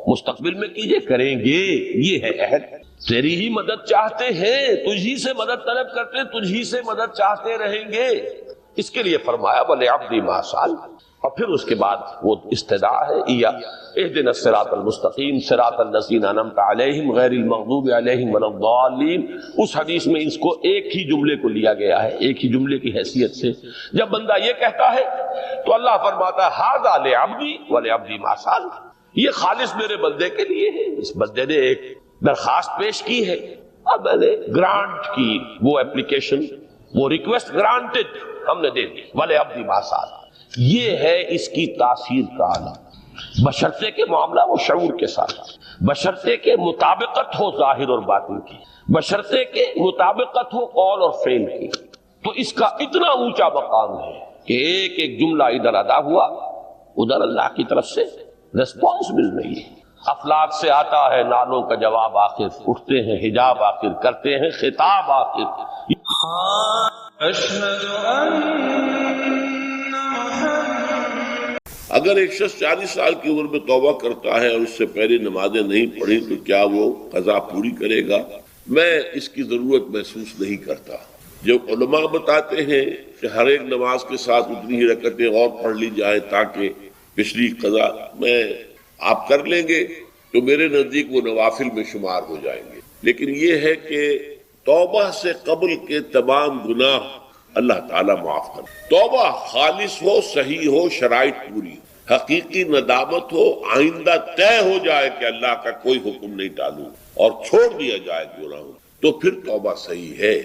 مستقبل میں کیجئے، کریں گے، یہ ہے عہد. تیری ہی مدد چاہتے ہیں، تجھی سے مدد طلب کرتے ہیں، تجھی سے مدد چاہتے رہیں گے. اس کے لیے فرمایا وَلِعَبْدِ مَا سَأَلَ. اور پھر اس کے بعد وہ استدعا ہے اهدنا الصراط المستقیم صراط الذین انعمت علیہم غیر المغضوب علیہم ولا الضالین. اس حدیث میں اس کو ایک ہی جملے کو لیا گیا ہے، ایک ہی جملے کی حیثیت سے. جب بندہ یہ کہتا ہے تو اللہ فرماتا ہے ھذا لعبدی ولعبدی ما سأل، یہ خالص میرے بندے کے لیے ہے. اس بندے نے ایک درخواست پیش کی ہے اور میں نے گرانٹ کی، وہ اپلیکیشن، وہ ریکویسٹ گرانٹڈ ہم نے دے دی. ولعبدی ما سأل، یہ ہے اس کی تاثیر کا عالم. بشرطے کے معاملہ وہ شعور کے ساتھ، بشرطے کے مطابقت ہو ظاہر اور باطن کی، بشرطے کے مطابقت ہو قول اور فعل کی. تو اس کا اتنا اونچا مقام ہے کہ ایک ایک جملہ ادھر ادا ہوا، ادھر اللہ کی طرف سے ریسپانس مل رہی ہے. افلاک سے آتا ہے نالوں کا جواب آخر، اٹھتے ہیں حجاب آخر، کرتے ہیں خطاب آخر. اگر ایک شخص 40 سال کی عمر میں توبہ کرتا ہے اور اس سے پہلے نمازیں نہیں پڑھی تو کیا وہ قضا پوری کرے گا؟ میں اس کی ضرورت محسوس نہیں کرتا. جو علماء بتاتے ہیں کہ ہر ایک نماز کے ساتھ اتنی ہی رکعتیں اور پڑھ لی جائیں تاکہ پچھلی قضا میں آپ کر لیں گے تو میرے نزدیک وہ نوافل میں شمار ہو جائیں گے. لیکن یہ ہے کہ توبہ سے قبل کے تمام گناہ اللہ تعالیٰ معاف کر. توبہ خالص ہو، صحیح ہو، شرائط پوری، حقیقی ندامت ہو، آئندہ طے ہو جائے کہ اللہ کا کوئی حکم نہیں ٹالوں اور چھوڑ دیا جائے گناہوں، تو پھر توبہ صحیح ہے.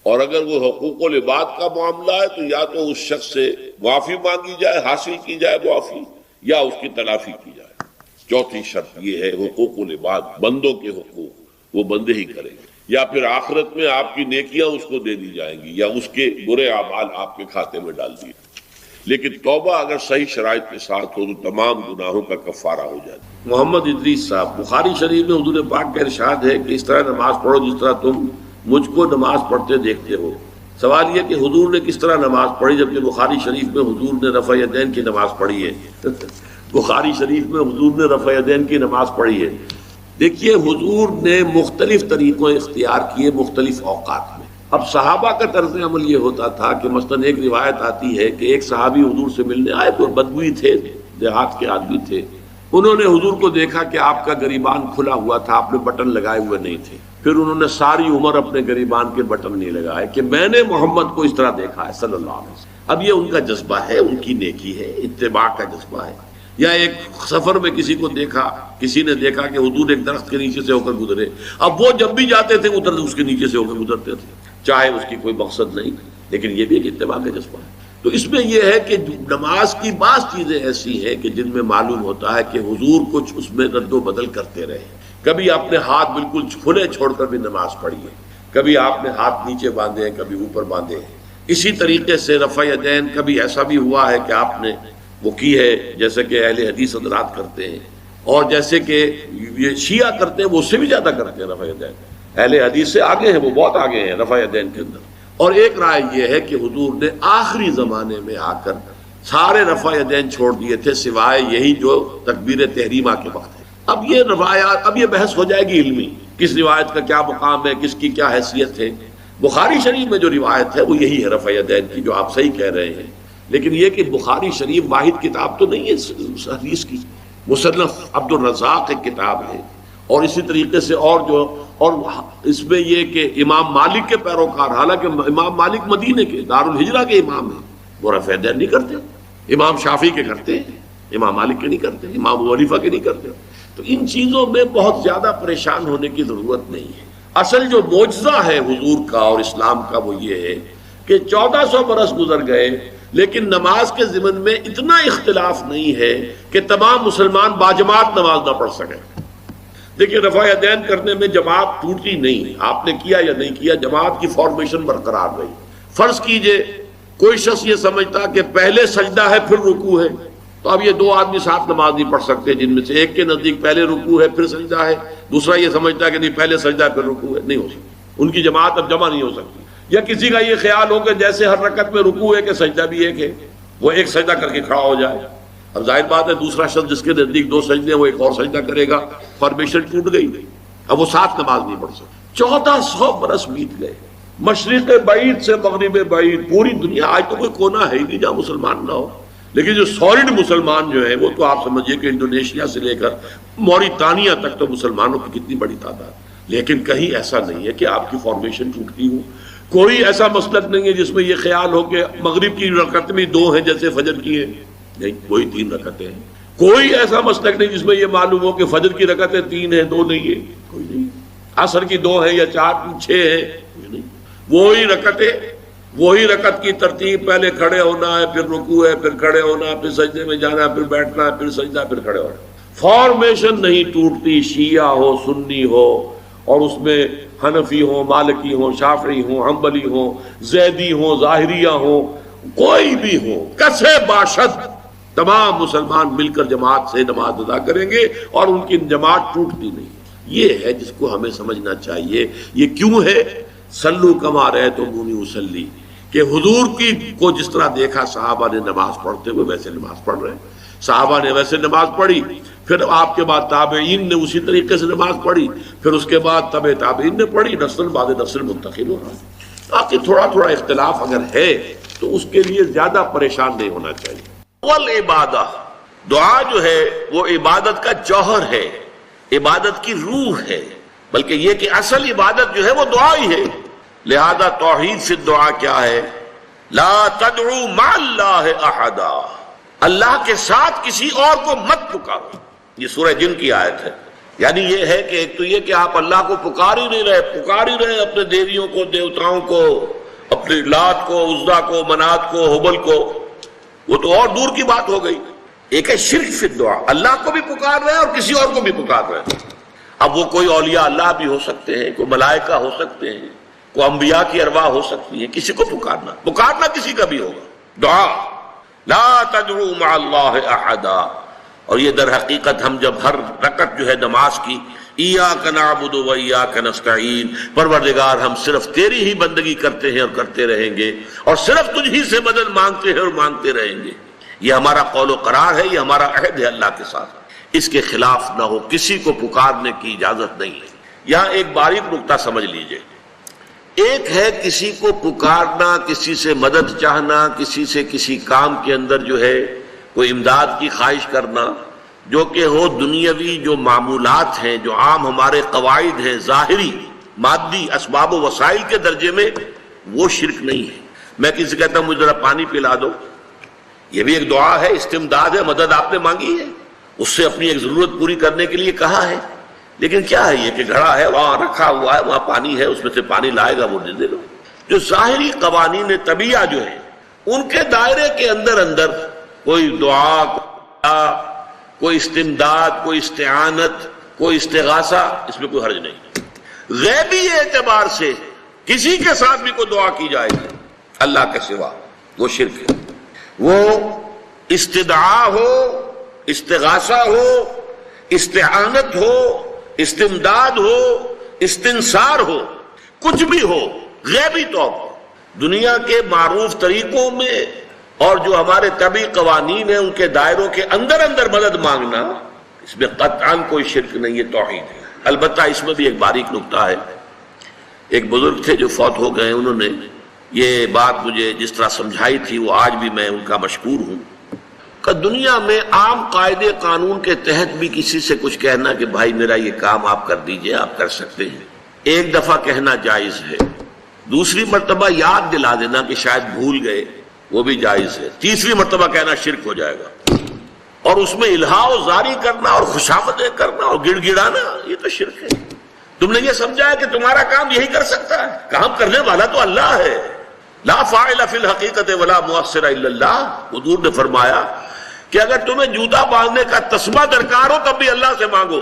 اور اگر وہ حقوق العباد کا معاملہ ہے تو یا تو اس شخص سے معافی مانگی جائے، حاصل کی جائے معافی، یا اس کی تلافی کی جائے. چوتھی شرط یہ ہے حقوق العباد، بندوں کے حقوق وہ بندے ہی کریں گے، یا پھر آخرت میں آپ کی نیکیاں اس کو دے دی جائیں گی یا اس کے برے اعمال آپ کے کھاتے میں ڈال دیے. لیکن توبہ اگر صحیح شرائط کے ساتھ ہو تو تمام گناہوں کا کفارہ ہو جاتا. محمد ادریس صاحب، بخاری شریف میں حضور پاک کا ارشاد ہے کہ اس طرح نماز پڑھو جس طرح تم مجھ کو نماز پڑھتے دیکھتے ہو. سوال یہ کہ حضور نے کس طرح نماز پڑھی جبکہ بخاری شریف میں حضور نے رفع یدین کی نماز پڑھی ہے. بخاری شریف میں حضور نے رفع یدین کی نماز پڑھی ہے. دیکھیے حضور نے مختلف طریقوں اختیار کیے مختلف اوقات میں. اب صحابہ کا طرز عمل یہ ہوتا تھا کہ مثلا ایک روایت آتی ہے کہ ایک صحابی حضور سے ملنے آئے تو بدوی تھے، دیہات کے آدمی تھے. انہوں نے حضور کو دیکھا کہ آپ کا گریبان کھلا ہوا تھا، آپ نے بٹن لگائے ہوئے نہیں تھے. پھر انہوں نے ساری عمر اپنے گریبان کے بٹن نہیں لگائے کہ میں نے محمد کو اس طرح دیکھا ہے صلی اللہ علیہ وسلم. اب یہ ان کا جذبہ ہے، ان کی نیکی ہے، اتباع کا جذبہ ہے. یا ایک سفر میں کسی کو دیکھا، کسی نے دیکھا کہ حضور ایک درخت کے نیچے سے ہو کر گزرے، اب وہ جب بھی جاتے تھے ادھر اس کے نیچے سے ہو کر گزرتے تھے، چاہے اس کی کوئی مقصد نہیں، لیکن یہ بھی ایک اتباع کا جذبہ ہے. تو اس میں یہ ہے کہ نماز کی بعض چیزیں ایسی ہیں کہ جن میں معلوم ہوتا ہے کہ حضور کچھ اس میں رد و بدل کرتے رہے. کبھی آپ نے ہاتھ بالکل کھلے چھوڑ کر بھی نماز پڑھی ہے، کبھی آپ نے ہاتھ نیچے باندھے ہیں، کبھی اوپر باندھے ہیں. اسی طریقے سے رفع یدین کبھی ایسا بھی ہوا ہے کہ آپ نے وہ کی ہے جیسے کہ اہل حدیث حضرات کرتے ہیں، اور جیسے کہ یہ شیعہ کرتے ہیں وہ اس سے بھی زیادہ کرتے ہیں رفع یدین. اہل حدیث سے آگے ہیں، وہ بہت آگے ہیں رفع یدین کے اندر. اور ایک رائے یہ ہے کہ حضور نے آخری زمانے میں آ کر سارے رفع یدین چھوڑ دیے تھے سوائے یہی جو تکبیر تحریمہ کے وقت ہے. اب یہ روایات، اب یہ بحث ہو جائے گی علمی، کس روایت کا کیا مقام ہے، کس کی کیا حیثیت ہے. بخاری شریف میں جو روایت ہے وہ یہی ہے رفع یدین کی، جو آپ صحیح کہہ رہے ہیں. لیکن یہ کہ بخاری شریف واحد کتاب تو نہیں ہے حدیث کی، مصنف عبد الرزاق ایک کتاب ہے، اور اسی طریقے سے اور اس میں یہ کہ امام مالک کے پیروکار، حالانکہ امام مالک مدینے کے دارالہجرہ کے امام ہیں، وہ رفع یدین نہیں کرتے. امام شافعی کے کرتے ہیں، امام مالک کے نہیں کرتے، امام ابو حنیفہ کے نہیں کرتے. تو ان چیزوں میں بہت زیادہ پریشان ہونے کی ضرورت نہیں ہے. اصل جو معجزہ ہے حضور کا اور اسلام کا وہ یہ ہے کہ 1400 برس گزر گئے لیکن نماز کے ضمن میں اتنا اختلاف نہیں ہے کہ تمام مسلمان باجماعت نماز نہ پڑھ سکیں. دیکھیں رفع یدین کرنے میں جماعت ٹوٹی نہیں، آپ نے کیا یا نہیں کیا، جماعت کی فارمیشن برقرار رہی. فرض کیجئے کوئی شخص یہ سمجھتا کہ پہلے سجدہ ہے پھر رکوع ہے، تو اب یہ دو آدمی ساتھ نماز نہیں پڑھ سکتے، جن میں سے ایک کے نزدیک پہلے رکوع ہے پھر سجدہ ہے، دوسرا یہ سمجھتا ہے کہ نہیں پہلے سجدہ ہے پھر رکوع ہے. نہیں ہو سکتی، ان کی جماعت اب جمع نہیں ہو سکتی. یا کسی کا یہ خیال ہو کہ جیسے ہر رکعت میں رکوع ہے کہ سجدہ بھی ایک ہے، وہ ایک سجدہ کر کے کھڑا ہو جائے. اب ظاہر بات ہے دوسرا شخص جس کے نزدیک دو سجدے ہیں وہ ایک اور سجدہ کرے گا، فارمیشن ٹوٹ گئی، اب وہ ساتھ نماز نہیں پڑھ سکتے. 1400 برس بیت گئے، مشرق بعید سے مغرب بعید، پوری دنیا، آج تو کوئی کونا ہے ہی نہیں جہاں مسلمان نہ ہو. لیکن جو سالڈ مسلمان جو ہیں وہ تو آپ سمجھیے کہ انڈونیشیا سے لے کر موریتانیہ تک تو مسلمانوں کی کتنی بڑی تعداد. لیکن کہیں ایسا نہیں ہے کہ آپ کی فارمیشن ٹوٹتی ہو. کوئی ایسا مسلک نہیں ہے جس میں یہ خیال ہو کہ مغرب کی رکعت میں 2 ہیں جیسے فجر کی ہے، نہیں، کوئی 3 رکعتیں ہیں. کوئی ایسا مسلک نہیں جس میں یہ معلوم ہو کہ فجر کی رکعتیں 3 ہیں 2 نہیں ہے، کوئی نہیں. عصر کی 2 ہیں یا 4 6 ہیں، کوئی نہیں. وہی رکعت کی ترتیب، پہلے کھڑے ہونا ہے پھر رکوع ہے پھر کھڑے ہونا پھر سجدے میں جانا پھر بیٹھنا ہے پھر سجدہ پھر کھڑے ہونا. فارمیشن نہیں ٹوٹتی، شیعہ ہو سنی ہو، اور اس میں حنفی ہوں مالکی ہوں شافعی ہوں حنبلی ہوں زیدی ہوں ظاہریہ ہوں، کوئی بھی ہو، کسے باشد تمام مسلمان مل کر جماعت سے نماز ادا کریں گے اور ان کی جماعت ٹوٹتی نہیں. یہ ہے جس کو ہمیں سمجھنا چاہیے. یہ کیوں ہے؟ صلو کما رأیتمونی اصلی، کہ حضور کی کو جس طرح دیکھا صحابہ نے نماز پڑھتے ہوئے ویسے نماز پڑھ رہے ہیں. صحابہ نے ویسے نماز پڑھی، پھر آپ کے بعد تابعین نے اسی طریقے سے نماز پڑھی، پھر اس کے بعد تبع تابعین نے پڑھی، نسل بعد نسل منتقل ہو رہا ہے. باقی تھوڑا تھوڑا اختلاف اگر ہے تو اس کے لیے زیادہ پریشان نہیں ہونا چاہیے. والعبادہ، دعا جو ہے وہ عبادت کا جوہر ہے، عبادت کی روح ہے، بلکہ یہ کہ اصل عبادت جو ہے وہ دعا ہی ہے. لہذا توحید فی الدعا کیا ہے؟ لا تدعو مع اللہ احدا، اللہ کے ساتھ کسی اور کو مت پکارو. یہ سورہ جن کی آیت ہے. یعنی یہ ہے کہ ایک تو یہ کہ آپ اللہ کو پکار ہی نہیں رہے اپنے دیویوں کو، دیوتاؤں کو، اپنے لات کو، عزا کو، منات کو، حبل کو، وہ تو اور دور کی بات ہو گئی. ایک ہے شرک فی الدعا، اللہ کو بھی پکار رہے ہیں اور کسی اور کو بھی پکار رہے ہیں. اب وہ کوئی اولیاء اللہ بھی ہو سکتے ہیں، کوئی ملائکہ ہو سکتے ہیں، کوئی انبیاء کی ارواح ہو سکتی ہیں. کسی کو پکارنا کسی کا بھی ہوگا. دعا لا تدعو مع اللہ احدا. اور یہ در حقیقت ہم جب ہر رکعت جو ہے نماز کی ایاک نعبد و ایاک نستعین، پروردگار ہم صرف تیری ہی بندگی کرتے ہیں اور کرتے رہیں گے، اور صرف تجھ ہی سے مدد مانگتے ہیں اور مانگتے رہیں گے. یہ ہمارا قول و قرار ہے، یہ ہمارا عہد ہے اللہ کے ساتھ. اس کے خلاف نہ ہو، کسی کو پکارنے کی اجازت نہیں ہے. یہاں ایک باریک نکتہ سمجھ لیجئے. ایک ہے کسی کو پکارنا، کسی سے مدد چاہنا، کسی سے کسی کام کے اندر جو ہے کوئی امداد کی خواہش کرنا، جو کہ ہو دنیاوی جو معمولات ہیں، جو عام ہمارے قواعد ہیں، ظاہری مادی اسباب و وسائل کے درجے میں، وہ شرک نہیں ہے. میں کسی سے کہتا ہوں مجھے ذرا پانی پلا دو، یہ بھی ایک دعا ہے، استمداد ہے، مدد آپ نے مانگی ہے، اس سے اپنی ایک ضرورت پوری کرنے کے لیے کہا ہے. لیکن کیا ہے یہ کہ گھڑا ہے، وہاں رکھا ہوا ہے، وہاں پانی ہے، اس میں سے پانی لائے گا وہ دے دو. جو ظاہری قوانین طبیعہ جو ہے ان کے دائرے کے اندر کوئی دعا، کوئی استمداد، کوئی استعانت، کوئی استغاثہ، اس میں کوئی حرج نہیں. غیبی اعتبار سے کسی کے ساتھ بھی کوئی دعا کی جائے گی اللہ کے سوا، وہ شرک ہے. وہ استدعا ہو، استغاثہ ہو، استعانت ہو، استمداد ہو، استنصار ہو، کچھ بھی ہو، غیبی طور پر دنیا کے معروف طریقوں میں اور جو ہمارے طبعی قوانین ہیں ان کے دائروں کے اندر مدد مانگنا، اس میں قطعاً کوئی شرک نہیں ہے، توحید ہے. البتہ اس میں بھی ایک باریک نکتہ ہے. ایک بزرگ تھے جو فوت ہو گئے، انہوں نے یہ بات مجھے جس طرح سمجھائی تھی وہ آج بھی میں ان کا مشکور ہوں کہ دنیا میں عام قاعدے قانون کے تحت بھی کسی سے کچھ کہنا کہ بھائی میرا یہ کام آپ کر دیجئے، آپ کر سکتے ہیں، ایک دفعہ کہنا جائز ہے. دوسری مرتبہ یاد دلا دینا کہ شاید بھول گئے، وہ بھی جائز ہے. تیسری مرتبہ کہنا شرک ہو جائے گا. اور اس میں الہا و زاری کرنا اور خوشامدیں کرنا اور گڑ گڑانا، یہ تو شرک ہے. تم نے یہ سمجھا ہے کہ تمہارا کام یہی کر سکتا ہے، کام کرنے والا تو اللہ ہے. لا فاعل فی الحقیقت ولا مؤثر الا اللہ. حضور نے فرمایا کہ اگر تمہیں جوتا باندھنے کا تسمہ درکار ہو تب بھی اللہ سے مانگو،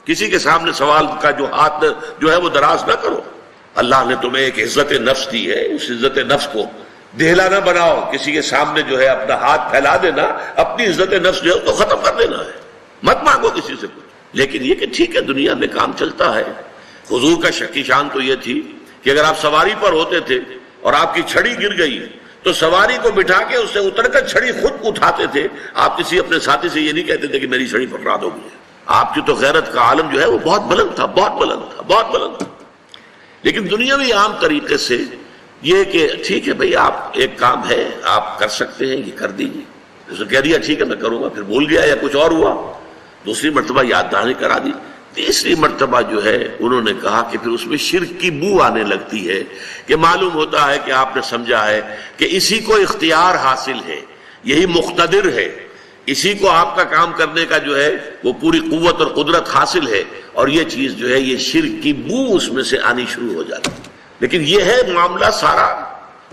کسی کے سامنے سوال کا جو ہاتھ جو ہے وہ دراز نہ کرو. اللہ نے تمہیں ایک عزت نفس دی ہے، اس عزت نفس کو دہلا نہ بناؤ. کسی کے سامنے جو ہے اپنا ہاتھ پھیلا دینا، اپنی عزت نفس جو ہے اس کو ختم کر دینا ہے. مت مانگو کسی سے کچھ. لیکن یہ کہ ٹھیک ہے دنیا میں کام چلتا ہے. حضور کا شکی شان تو یہ تھی کہ اگر آپ سواری پر ہوتے تھے اور آپ کی چھڑی گر گئی تو سواری کو بٹھا کے اس سے اتر کر چھڑی خود اٹھاتے تھے. آپ کسی اپنے ساتھی سے یہ نہیں کہتے تھے کہ میری چھڑی پکڑا دو مجھے. آپ کی تو غیرت کا عالم جو ہے وہ بہت بلند تھا، بہت بلند تھا، بہت بلند تھا. لیکن دنیاوی عام طریقے سے یہ کہ ٹھیک ہے بھئی آپ ایک کام ہے آپ کر سکتے ہیں، یہ کر دیجیے. اس نے کہہ دیا ٹھیک ہے میں کروں گا، پھر بھول گیا یا کچھ اور ہوا. دوسری مرتبہ یاد دہانی کرا دی. تیسری مرتبہ جو ہے انہوں نے کہا کہ پھر اس میں شرک کی بو آنے لگتی ہے کہ معلوم ہوتا ہے کہ آپ نے سمجھا ہے کہ اسی کو اختیار حاصل ہے، یہی مقتدر ہے، اسی کو آپ کا کام کرنے کا جو ہے وہ پوری قوت اور قدرت حاصل ہے، اور یہ چیز جو ہے یہ شرک کی بو اس میں سے آنی شروع ہو جاتی ہے. لیکن یہ ہے معاملہ سارا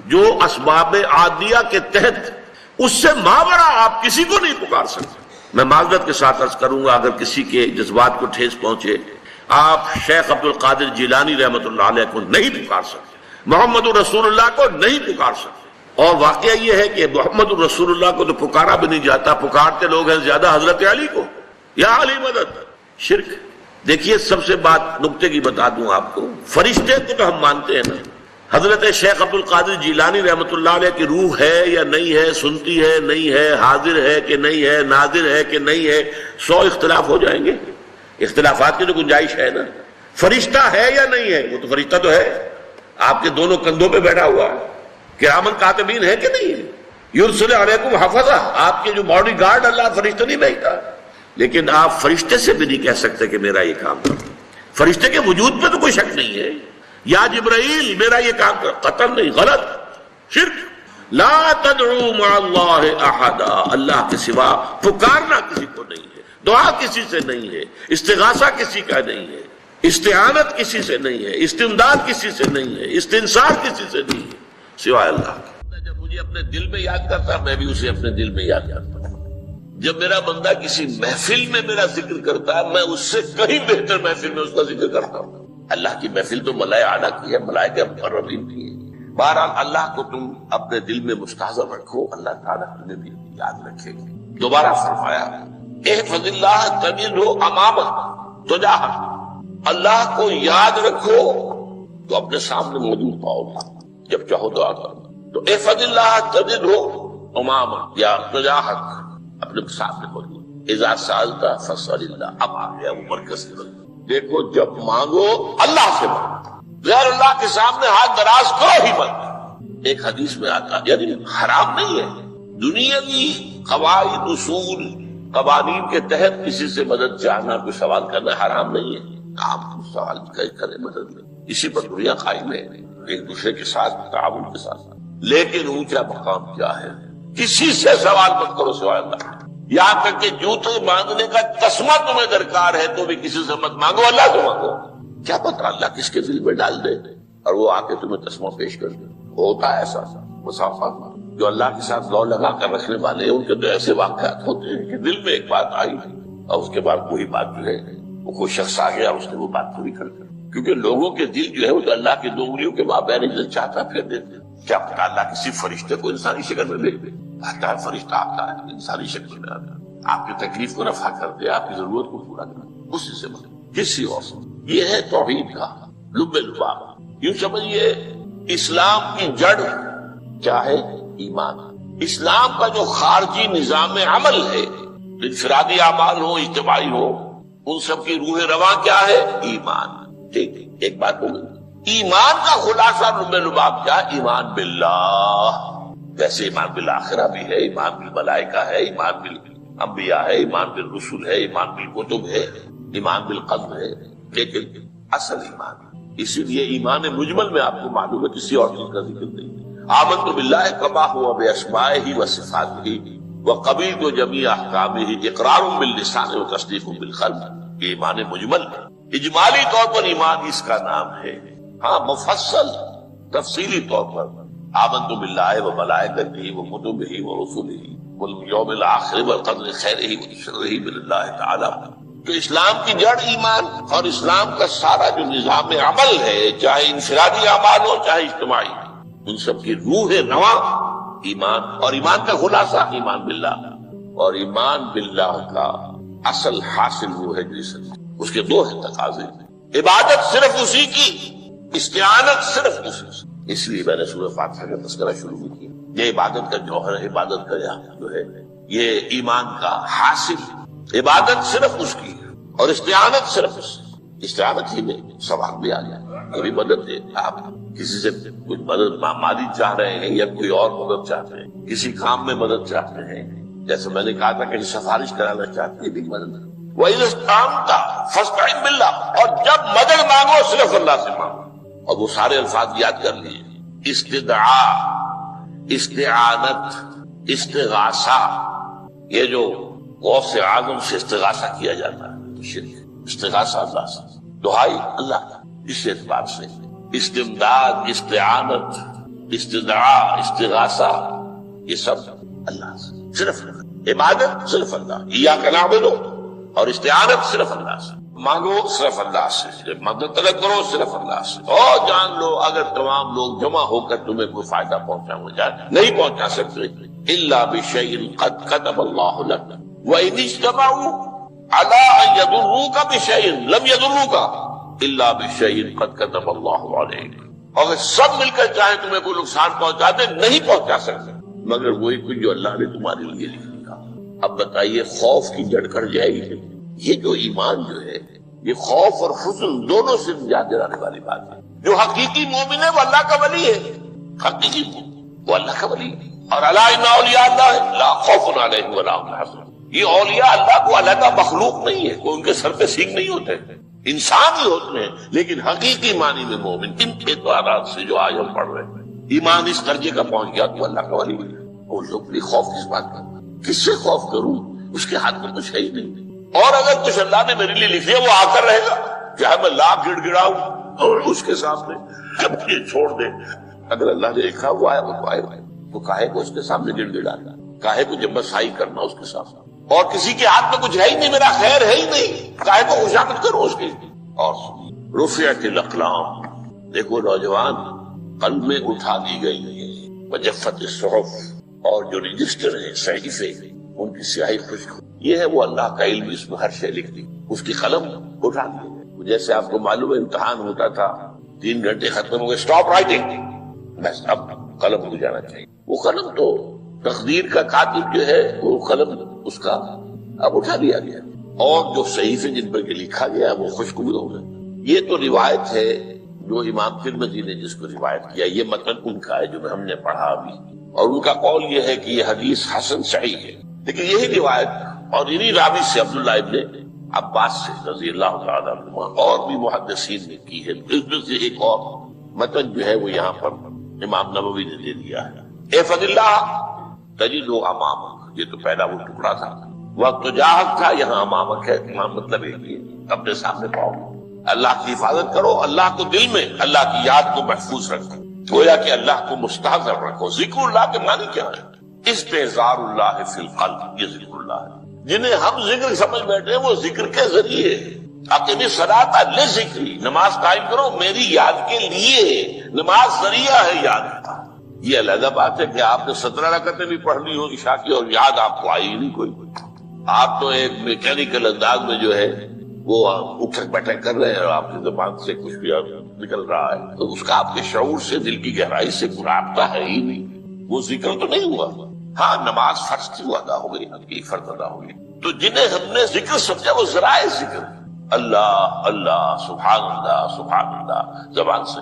جو اسباب عادیہ کے تحت، اس سے ماورا آپ کسی کو نہیں پکار سکتے. میں معذرت کے ساتھ عرض کروں گا اگر کسی کے جذبات کو ٹھیس پہنچے، آپ شیخ عبد القادر جیلانی رحمۃ اللہ علیہ کو نہیں پکار سکتے، محمد الرسول اللہ کو نہیں پکار سکتے. اور واقعہ یہ ہے کہ محمد الرسول اللہ کو تو پکارا بھی نہیں جاتا، پکارتے لوگ ہیں زیادہ حضرت علی کو، یا علی مدد. شرک. دیکھیے سب سے بات نکتے کی بتا دوں آپ کو، فرشتے کو تو ہم مانتے ہیں نا. حضرت شیخ عبد القادر جیلانی رحمۃ اللہ علیہ کی روح ہے یا نہیں ہے، سنتی ہے نہیں ہے، حاضر ہے کہ نہیں ہے، ناظر ہے کہ نہیں ہے، 100 اختلاف ہو جائیں گے. اختلافات کی تو گنجائش ہے نا. فرشتہ ہے یا نہیں ہے؟ وہ تو فرشتہ تو ہے، آپ کے دونوں کندھوں پہ بیٹھا ہوا ہے. کرامن کاتبین ہے کہ نہیں ہے؟ یرسل علیکم حفظہ، آپ کے جو باڈی گارڈ اللہ فرشتہ نہیں بھیجتا. لیکن آپ فرشتے سے بھی نہیں کہہ سکتے کہ میرا یہ کام کرو. فرشتے کے وجود پہ تو کوئی شک نہیں ہے. یا جبرائیل میرا یہ کام کر، قطعاً نہیں، غلط، شرک. لا تدعوا مع اللہ احدا، اللہ کے سوا پکارنا کسی کو نہیں ہے، دعا کسی سے نہیں ہے، استغاثہ کسی کا نہیں ہے، استعانت کسی سے نہیں ہے، استمداد کسی سے نہیں ہے، استنصار کسی سے نہیں ہے سوائے اللہ کے۔ جب مجھے اپنے دل میں یاد کرتا میں بھی اسے اپنے دل میں یاد کرتا ہوں۔ جب میرا بندہ کسی محفل میں میرا ذکر کرتا ہے میں اس سے کہیں بہتر محفل میں اس کا ذکر کرتا ہوں۔ اللہ کی محفل تو ملائے اعلیٰ کی ہے، ملائکہ مقربین کی ہے۔ بہرحال اللہ کو تم اپنے دل میں مستحضر رکھو، اللہ تعالیٰ تمہیں بھی یاد رکھے گی۔ دوبارہ فرمایا احفظ اللہ تجدہ امامک تجاہک، اللہ کو یاد رکھو تو اپنے سامنے موجود پاؤ گا، جب چاہو دعا کرو تو احفظ اللہ تجدہ امامک یا تجاہک، اپنے سامنے موجود۔ اذا سألت فاسأل اللہ، اب آ گیا وہ مرکز کی بات۔ دیکھو جب مانگو اللہ سے مانگو، غیر اللہ کے سامنے ہاتھ دراز کرو ہی مت۔ ایک حدیث میں آتا یعنی حرام نہیں ہے، دنیاوی قواعد اصول قوانین کے تحت کسی سے مدد چاہنا، کوئی سوال کرنا حرام نہیں ہے۔ آپ کو سوال کریں مدد میں، اسی پر دنیا قائم ہے، ایک دوسرے کے ساتھ تعاون کے ساتھ۔ لیکن اونچا مقام کیا ہے؟ کسی سے سوال مت کرو سوائے اللہ، یہاں تک کہ جوتے باندھنے کا تسمہ تمہیں درکار ہے تو بھی کسی سے مت مانگو، اللہ سے مانگو۔ کیا پتہ اللہ کس کے دل میں ڈال دے اور وہ آ کے تمہیں تسمہ پیش کر دے۔ ہوتا ہے ایسا مسافر جو اللہ کے ساتھ لو لگا کر رکھنے والے ہیں، ان کے تو ایسے واقعات ہوتے ہیں کہ دل میں ایک بات آئی اور اس کے بعد وہی بات جو ہے وہ کوئی شخص آ گیا اس نے وہ بات پوری کر دی۔ کیونکہ لوگوں کے دل جو ہے وہ تو اللہ کی دو انگلیوں کے مابین جو چاہتا پھر دیتے۔ کیا پتہ اللہ کسی فرشتے کو انسانی شکل میں بھیج دے، آتا ہے فرشتہ آتا ہے انسانی شکل میں آتا ہے، آپ کی تکلیف کو رفع کر دے، آپ کی ضرورت کو پورا کر دے، اسی سے مطلب کسی اور سے۔ یہ ہے توحید کا لب لباب۔ یوں سمجھیے اسلام کی جڑ کیا ہے؟ ایمان۔ اسلام کا جو خارجی نظام عمل ہے، انفرادی اعمال ہو اجتماعی ہو، ان سب کی روح رواں کیا ہے؟ ایمان۔ ٹھیک ایک بات ہو گئی۔ ایمان کا خلاصہ لب لباب کیا؟ ایمان باللہ۔ ویسے ایمان بالآخرہ بھی ہے، ایمان بالملائکہ ہے، ایمان بالانبیاء ہے، ایمان بالرسل ہے، ایمان بالکتب ہے، ایمان بالقلب ہے، لیکن اصل ایمان۔ اسی لیے ایمان مجمل میں آپ کو معلوم ہے کسی اور چیز کا ذکر نہیں ہے۔ آمنت باللہ کما ہوا باسمائہ وصفاتہ وقبلت جمیع احکامہ اقرار باللسان وتصدیق بالقلب۔ یہ ایمان مجمل ہے، اجمالی طور پر ایمان اس کا نام ہے۔ ہاں مفصل تفصیلی طور پر آمنت باللہ وملائکتہ وکتبہ ورسلہ والیوم الآخر والقدر خیرہ وشرہ من اللہ تعالی۔ تو اسلام کی جڑ ایمان، اور اسلام کا سارا جو نظام عمل ہے، چاہے انفرادی اعمال ہو چاہے اجتماعی، ان سب کی روح رواں ایمان۔ اور ایمان کا خلاصہ ایمان باللہ، اور ایمان باللہ کا اصل حاصل وہ ہے جو اس کے دو ہیں تقاضے، عبادت صرف اسی کی، استعانت صرف اسی سے۔ اس لیے میں نے سورہ فاتحہ کا تذکرہ شروع کیا۔ یہ عبادت کا جوہر ہے، عبادت کا جو ہے یہ ایمان کا حاصل، عبادت صرف اس کی اور استعانت صرف اس سے۔ استعانت ہی میں سوال بھی آ جائے، کبھی مدد دے، آپ کسی سے کچھ مدد مالی چاہ رہے ہیں یا کوئی اور مدد چاہتے ہیں، کسی کام میں مدد چاہتے ہیں، جیسے میں نے کہا تھا کہ سفارش کرانا چاہتے ہیں بھی مدد۔ وَإِذَا اسْتَعَنْتَ فَاسْتَعِنْ بِاللَّهِ، اور جب مدد مانگو صرف اللہ سے مانگو۔ اور وہ سارے الفاظ یاد کر لیجیے، استدعاء، استعانت، استغاثہ، یہ جو غوث اعظم سے استغاثہ کیا جاتا ہے شرک، استغاثہ اللہ سے، دعائی اللہ کا، اس اعتبار سے استمداد، استعانت، استدعاء، استغاثہ، یہ سب اللہ سے، صرف عبادت صرف اللہ، ایاک نعبد، اور استعانت صرف اللہ سے، مانگو صرف اللہ سے، مدد طلب کرو صرف اللہ سے۔ اور جان لو اگر تمام لوگ جمع ہو کر تمہیں کوئی فائدہ پہنچانا چاہے نہیں پہنچا سکتے، الا بشیء قد کتب اللہ لک وان اجتمعوا علی ان یضروک بشیء لم یضروک الا بشیء قد کتب اللہ علیک۔ اگر سب مل کر چاہیں تمہیں کوئی نقصان پہنچا دے نہیں پہنچا سکتے مگر وہی کچھ جو اللہ نے تمہارے لیے لکھ دیا۔ اب بتائیے خوف کی جڑ کر جائے گی۔ یہ جو ایمان جو ہے یہ خوف اور حزن دونوں سے نجات دلانے والی بات ہے۔ جو حقیقی مومن ہے وہ اللہ کا ولی ہے، حقیقی مومن وہ اللہ کا ولی ہے۔ اور الا ان اولیاء اللہ لا خوف علیہم ولا هم يحزنون، یہ اولیاء اللہ کو علیحدہ مخلوق نہیں ہے، کوئی ان کے سر پہ سینگ نہیں ہوتے، انسان ہی ہوتے ہیں، لیکن حقیقی معنی میں مومن ان اعتبارات سے جو آج ہم پڑھ رہے ہیں ایمان اس درجے کا پہنچ گیا تو اللہ کا ولی بن گیا۔ اور لوگ بھی خوف کس بات کا، کس سے خوف کروں، اس کے ہاتھ میں کچھ ہے ہی نہیں، اور اگر کچھ اللہ نے میرے لیے لکھ دیا وہ آ کر رہے گا، چاہے میں لاکھ گڑ گڑاؤں اور اس کے سامنے جب یہ چھوڑ دے، اگر اللہ نے لکھا وہ آیا وہ تو آئے گا، تو کاہے کو اس کے سامنے گڑ گڑانا، کاہے کو جمبسائی کرنا اس کے سامنے، اور کسی کے ہاتھ میں کچھ ہے ہی نہیں، میرا خیر ہے ہی نہیں، کاہے کو خوشامد کرو اس کی۔ اور رفعت الاقلام، دیکھو نوجوان، قلم میں اٹھا دی گئی ہے، وجفت الصحف، اور جو رجسٹر ہیں صحیفے ان کی سیاہی خشک، یہ ہے وہ اللہ کا علم، اس میں ہر شے لکھ دی، اس کی قلم اٹھا دی۔ جیسے آپ کو معلوم ہے امتحان ہوتا تھا، 3 گھنٹے ختم ہو گئے، اسٹاپ رائٹنگ، بس اب قلم ہو جانا چاہیے، وہ قلم تو تقدیر کا کاتب جو ہے وہ قلم اس کا اب اٹھا لیا گیا، اور جو صحیفے جن پر لکھا گیا وہ خشک بھی ہو گئے۔ یہ تو روایت ہے جو امام ترمذی نے جس کو روایت کیا، یہ متن ان کا ہے جو ہم نے پڑھا ابھی، اور ان کا قول یہ ہے کہ یہ حدیث حسن صحیح ہے، لیکن یہی روایت اور انہی راوی سے عبداللہ ابن عباس سے رضی اللہ تعالیٰ عنہ اور بھی محدثین نے کی ہے۔ اس میں سے ایک اور متن جو ہے وہ یہاں پر امام نووی نے دے دیا ہے، احفظ اللہ تجدہ امامک، یہ تو پہلا وہ ٹکڑا تھا، وقت جاہک تھا، یہاں امامک ہے، امام مطلب ایک ہی ہے، اپنے سامنے پاؤ، اللہ کی حفاظت کرو، اللہ کو دل میں، اللہ کی یاد کو محفوظ رکھو، گویا کہ اللہ کو مستحضر رکھو۔ ذکر اللہ کے معنی کیا ہے؟ استحضار اللہ فی القلب، یہ ذکر اللہ ہے، جنہیں ہم ذکر سمجھ بیٹھے ہیں وہ ذکر کے ذریعے، اقم الصلاۃ لذکری، نماز قائم کرو میری یاد کے لیے، نماز ذریعہ ہے یاد کا۔ یہ علیحدہ بات ہے کہ آپ نے 17 رکعتیں بھی پڑھ لی ہو عشاء کی اور یاد آپ کو آئی نہیں کوئی، آپ تو ایک میکینیکل انداز میں جو ہے وہ اٹھک بیٹھک کر رہے ہیں اور آپ کی زبان سے کچھ بھی نکل رہا ہے، تو اس کا آپ کے شعور سے، دل کی گہرائی سے کوئی رابطہ ہے ہی نہیں، وہ ذکر تو نہیں ہوا۔ ہاں نماز فرض تھی وہ ادا ہو گئی، حقیقی فرض ادا ہو گئی، تو جنہیں ہم نے ذکر سمجھا وہ ذرائع ذکر، اللہ اللہ سبحان اللہ سبحان اللہ زبان سے،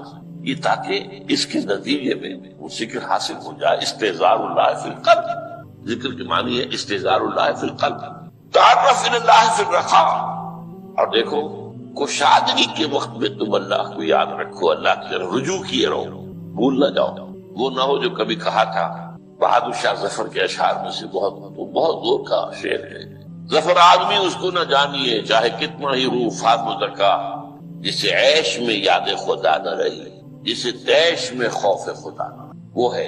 یہ تاکہ اس کے نتیجے میں وہ ذکر حاصل ہو جائے۔ استحضار اللہ فی القلب، ذکر کے معنی ہے استحضار اللہ فی القلب، تعرف الی اللہ فی الرخاء، اور دیکھو کشادگی کے وقت میں تم اللہ کو یاد رکھو، اللہ کی طرف رجوع کیے رہو، بھول نہ جاؤ۔ وہ نہ ہو جو کبھی کہا تھا بہادر شاہ ظفر کے اشعار میں سے، بہت زور کا شعر ہے، ظفر آدمی اس کو نہ جانیے چاہے کتنا ہی روح فاضل کا، جسے عیش میں یاد خدا نہ رہی، جسے تیش میں خوف خدا نہ، وہ ہے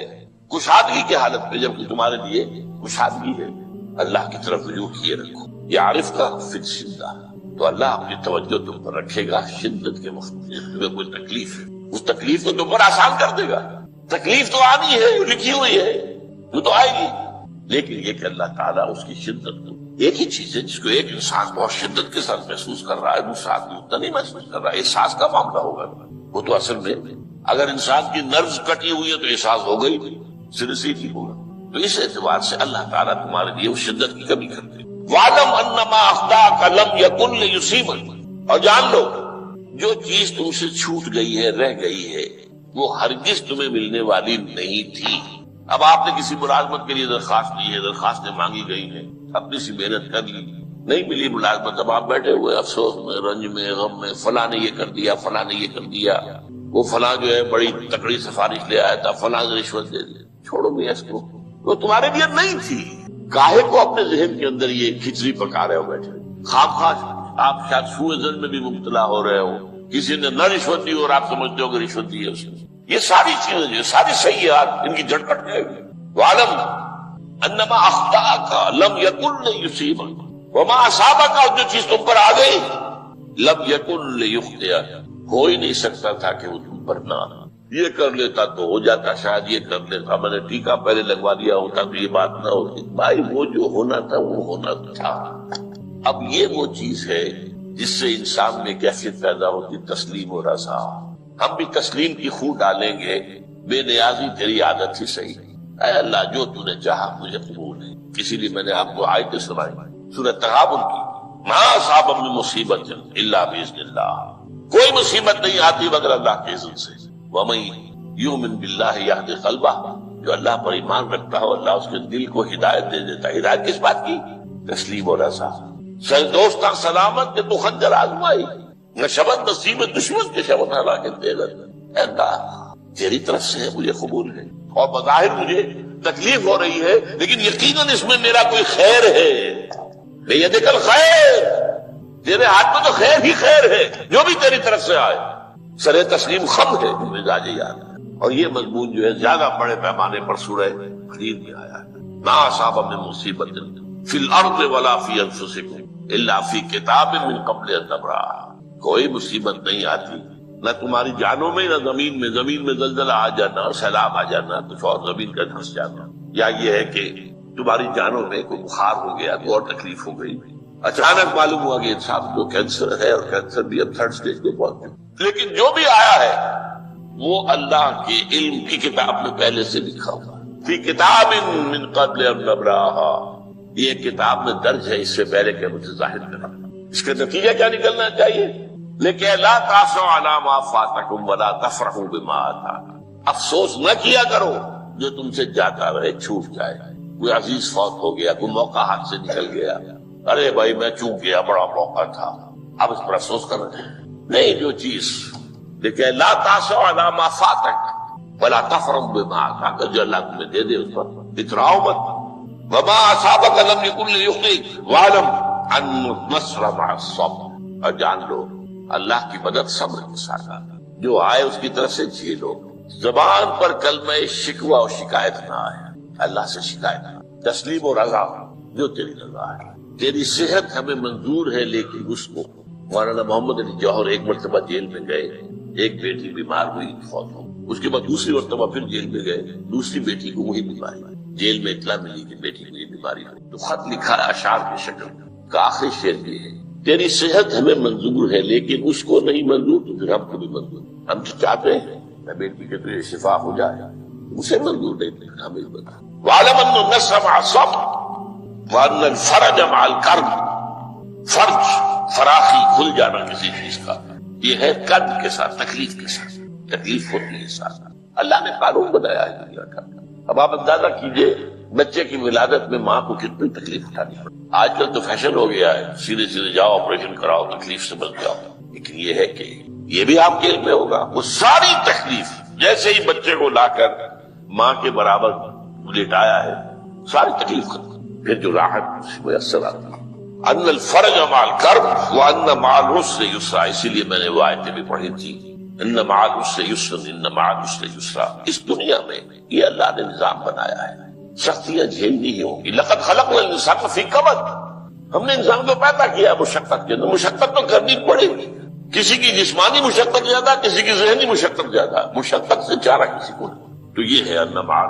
کشادگی کی حالت میں، جب کہ تمہارے لیے کشادگی ہے، اللہ کی طرف رجوع کیے رکھو۔ یہ عارف کا فی الشدہ، تو اللہ اپنی توجہ تم پر رکھے گا شدت کے وقت میں، تمہیں کوئی تکلیف ہے اس تکلیف کو تم پر آسان کر دے گا، تکلیف تو آنی ہے، لکھی ہوئی ہے، وہ تو آئے گی، لیکن یہ کہ اللہ تعالیٰ اس کی شدت کو، ایک ہی چیز ہے جس کو ایک انسان بہت شدت کے ساتھ محسوس کر رہا ہے، دوسرا آدمی اتنا نہیں محسوس کر رہا ہے، احساس کا معاملہ ہوگا، وہ تو اصل میں اگر انسان کی نرز کٹی ہوئی ہے تو احساس ہوگا ہی نہیں، سر سے ہی ہوگا، تو اس اعتبار سے اللہ تعالیٰ تمہارے لیے اس شدت کی کمی کرتے۔ وَعْلَمْ أَنَّمَا أَخْطَأَكَ لَمْ يَكُنْ لِيُصِيبَكَ، اور جان لو جو چیز تم سے چھوٹ گئی ہے، رہ گئی ہے، وہ ہرگز تمہیں ملنے والی نہیں تھی۔ اب آپ نے کسی ملازمت کے لیے درخواست دی ہے، درخواستیں مانگی گئی ہیں، اپنی سی محنت کر لی، نہیں ملی ملازمت، اب آپ بیٹھے ہوئے افسوس میں، رنج میں، غم میں، فلاں نے یہ کر دیا، فلاں نے یہ کر دیا، وہ فلاں جو ہے بڑی تکڑی سفارش لے آیا تھا، فلاں نے رشوت دے دی، چھوڑو بھی اس کو، وہ تمہارے لیے نہیں تھی۔ کاہے کو اپنے ذہن کے اندر یہ کھچڑی پکا رہے ہو بیٹھے، خواہ آپ شاید سوء ظن میں بھی مبتلا ہو رہے ہو، کسی نے نہ رشوت دی اور آپ سمجھتے ہو کہ رشوت دی ہے اس نے، یہ ساری چیزیں جو ساری سیئات ان کی جڑ کٹ جائے گی۔ وَعْلَمْ أَنَّمَا أَخْطَأَكَ لَمْ يَكُنْ لِيُصِيبَكَ وَمَا أَصَابَكَ، جو چیز تم پر آ گئی لَمْ يَكُنْ لِيُخْطِئَكَ، ہو ہی نہیں سکتا تھا کہ وہ تم پر نہ آنا، یہ کر لیتا تو ہو جاتا، شاید یہ کر لیتا، میں نے ٹیکا پہلے لگوا دیا ہوتا تو یہ بات نہ ہوتی، بھائی وہ جو ہونا تھا وہ ہونا تھا۔ اب یہ وہ چیز ہے جس سے انسان میں کیفیت پیدا ہوتی تسلیم و رضا۔ ہم بھی تسلیم کی خو ڈالیں گے، بے نیازی تیری عادت ہی صحیح، اے اللہ جو تو نے چاہا مجھے قبول ہے۔ اسی لیے میں نے آپ کو آیتیں سنائی سورہ تغابن کی، ما اصاب من مصیبت الا باذن اللہ، کوئی مصیبت نہیں آتی مگر اللہ کے اذن سے۔ وَمَن يُؤْمِن بِاللَّهِ يَهْدِ قَلْبَهُ، جو اللہ پر ایمان رکھتا ہو اللہ اس کے دل کو ہدایت دے دیتا ہے۔ ہدایت کس بات کی؟ تسلیم و رضا۔ دوستاں سلامت کہ تو خنجر آزمائی، نہ شبت نصیب دشمن کے شبت ہلاکت دے گا۔ اے اللہ تیری طرف سے ہے، مجھے قبول ہے، اور بظاہر مجھے تکلیف ہو رہی ہے، لیکن یقیناً اس میں میرا کوئی خیر ہے۔ بیدک الخیر، تیرے ہاتھ میں تو خیر ہی خیر ہے، جو بھی تیری طرف سے آئے۔ سر تسلیم خم ہے مزاج یاد، اور یہ مضمون جو ہے زیادہ بڑے پیمانے پر سورہ حدید میں آیا ہے۔ ما اصاب من مصیبت فی الارض ولا فی انفسکم الا فی کتاب من قبل ان نبرأها، کوئی مصیبت نہیں آتی نہ تمہاری جانوں میں نہ زمین میں زلزلہ آ جانا، سیلاب آ جانا، کچھ اور زمین کا دھنس جانا، یا یہ ہے کہ تمہاری جانوں میں کوئی بخار ہو گیا، کوئی اور تکلیف ہو گئی، اچانک معلوم ہوا کہ انسان کو کینسر ہے، اور کینسر بھی اب 3rd سٹیج پہ پہنچ گیا، لیکن جو بھی آیا ہے وہ اللہ کے علم کی کتاب میں پہلے سے لکھا ہوا، فی کتاب من قبل ان نبرأها، یہ کتاب میں درج ہے اس سے پہلے کہ مجھے ظاہر کرنا۔ اس کا نتیجہ کیا نکلنا چاہیے؟ لیکن لا تاسوا علی ما فاتکم ولا تفرحوا بما آتاکم، افسوس نہ کیا کرو جو تم سے جاتا رہے، چھوٹ جائے، کوئی عزیز فوت ہو گیا، کوئی موقع ہاتھ سے نکل گیا، ارے بھائی میں چوک گیا، بڑا موقع تھا، اب اس پر افسوس کر رہے ہیں، نہیں، جو چیز لیکن لا تاسوا علی ما فاتک ولا تفرحوا بما آتاک، جو اللہ تمہیں دے دے اس پر اتراؤ مت۔ وما اصابک لم یکن لیخطئک واعلم ان النصر مع الصبر، اور جان لو اللہ کی مدد صبر کے ساتھ آتا، جو آئے اس کی طرف سے جھیلو، زبان پر کلمہ شکوہ اور شکایت نہ آئے، اللہ سے شکایت نہ، تسلیم و رضا، جو تیری رضا ہے، تیری صحت ہمیں منظور ہے، لیکن اس کو مولانا محمد علی جوہر ایک مرتبہ جیل میں گئے، ایک بیٹی بیمار ہوئی، فوت ہو، اس کے بعد دوسری مرتبہ پھر جیل میں گئے، دوسری بیٹی کو وہی بیماری ہوئی، جیل میں اطلاع ملی کہ بیٹی کو یہ بیماری ہوئی، تو خط لکھا ہے اشعار کی شکل کا، آخری شعر یہ ہے، تیری صحت ہمیں منظور ہے، لیکن اس کو نہیں منظور تو پھر ہم کو بھی منظور، ہم تو چاہتے ہیں میں بیٹی کے تجھے شفا ہو جائے، اسے منظور نہیں، لیکن ہمیں بتا وَاعْلَمْ أَنَّ النَّصْرَ مَعَ الصَّبْرِ وَأَنَّ الْفَرَجَ مَعَ الْكَرْبِ، فرج، فراخی، کھل جانا کسی چیز کا، یہ ہے قد کے ساتھ، تکلیف کے ساتھ، تکلیف ہوتی ہے ساتھ، اللہ نے قانون بنایا ہے دنیا کا۔ اب آپ اندازہ کیجئے بچے کی ولادت میں ماں کو کتنی تکلیف اٹھانی پڑتی، آج کل تو فیشن ہو گیا ہے، سیدھے سیدھے جاؤ آپریشن کراؤ، تکلیف سے بچ جاؤ، لیکن یہ ہے کہ یہ بھی آپ کے علم میں ہوگا، وہ ساری تکلیف جیسے ہی بچے کو لا کر ماں کے برابر لٹایا ہے، ساری تکلیف ختم، پھر جو راحت میسر آتی ہے۔ ان الفرج مع الکرب وان مع العسر یسرا، اسی لیے میں نے وہ آیتیں بھی پڑھی تھی، ان مع العسر یسرا، ان مع العسر یسرا، اس دنیا میں یہ اللہ نے نظام بنایا ہے، سختیاں جھیلنی ہی ہوں گی، لقد خلقنا الانسان فی کبد، ہم نے انسان کو پیدا کیا مشقت کے اندر، مشقت تو کرنی پڑے گی، کسی کی جسمانی مشقت زیادہ، کسی کی ذہنی مشقت زیادہ، مشقت سے چارہ کسی کو نہیں، تو یہ ہے ان مع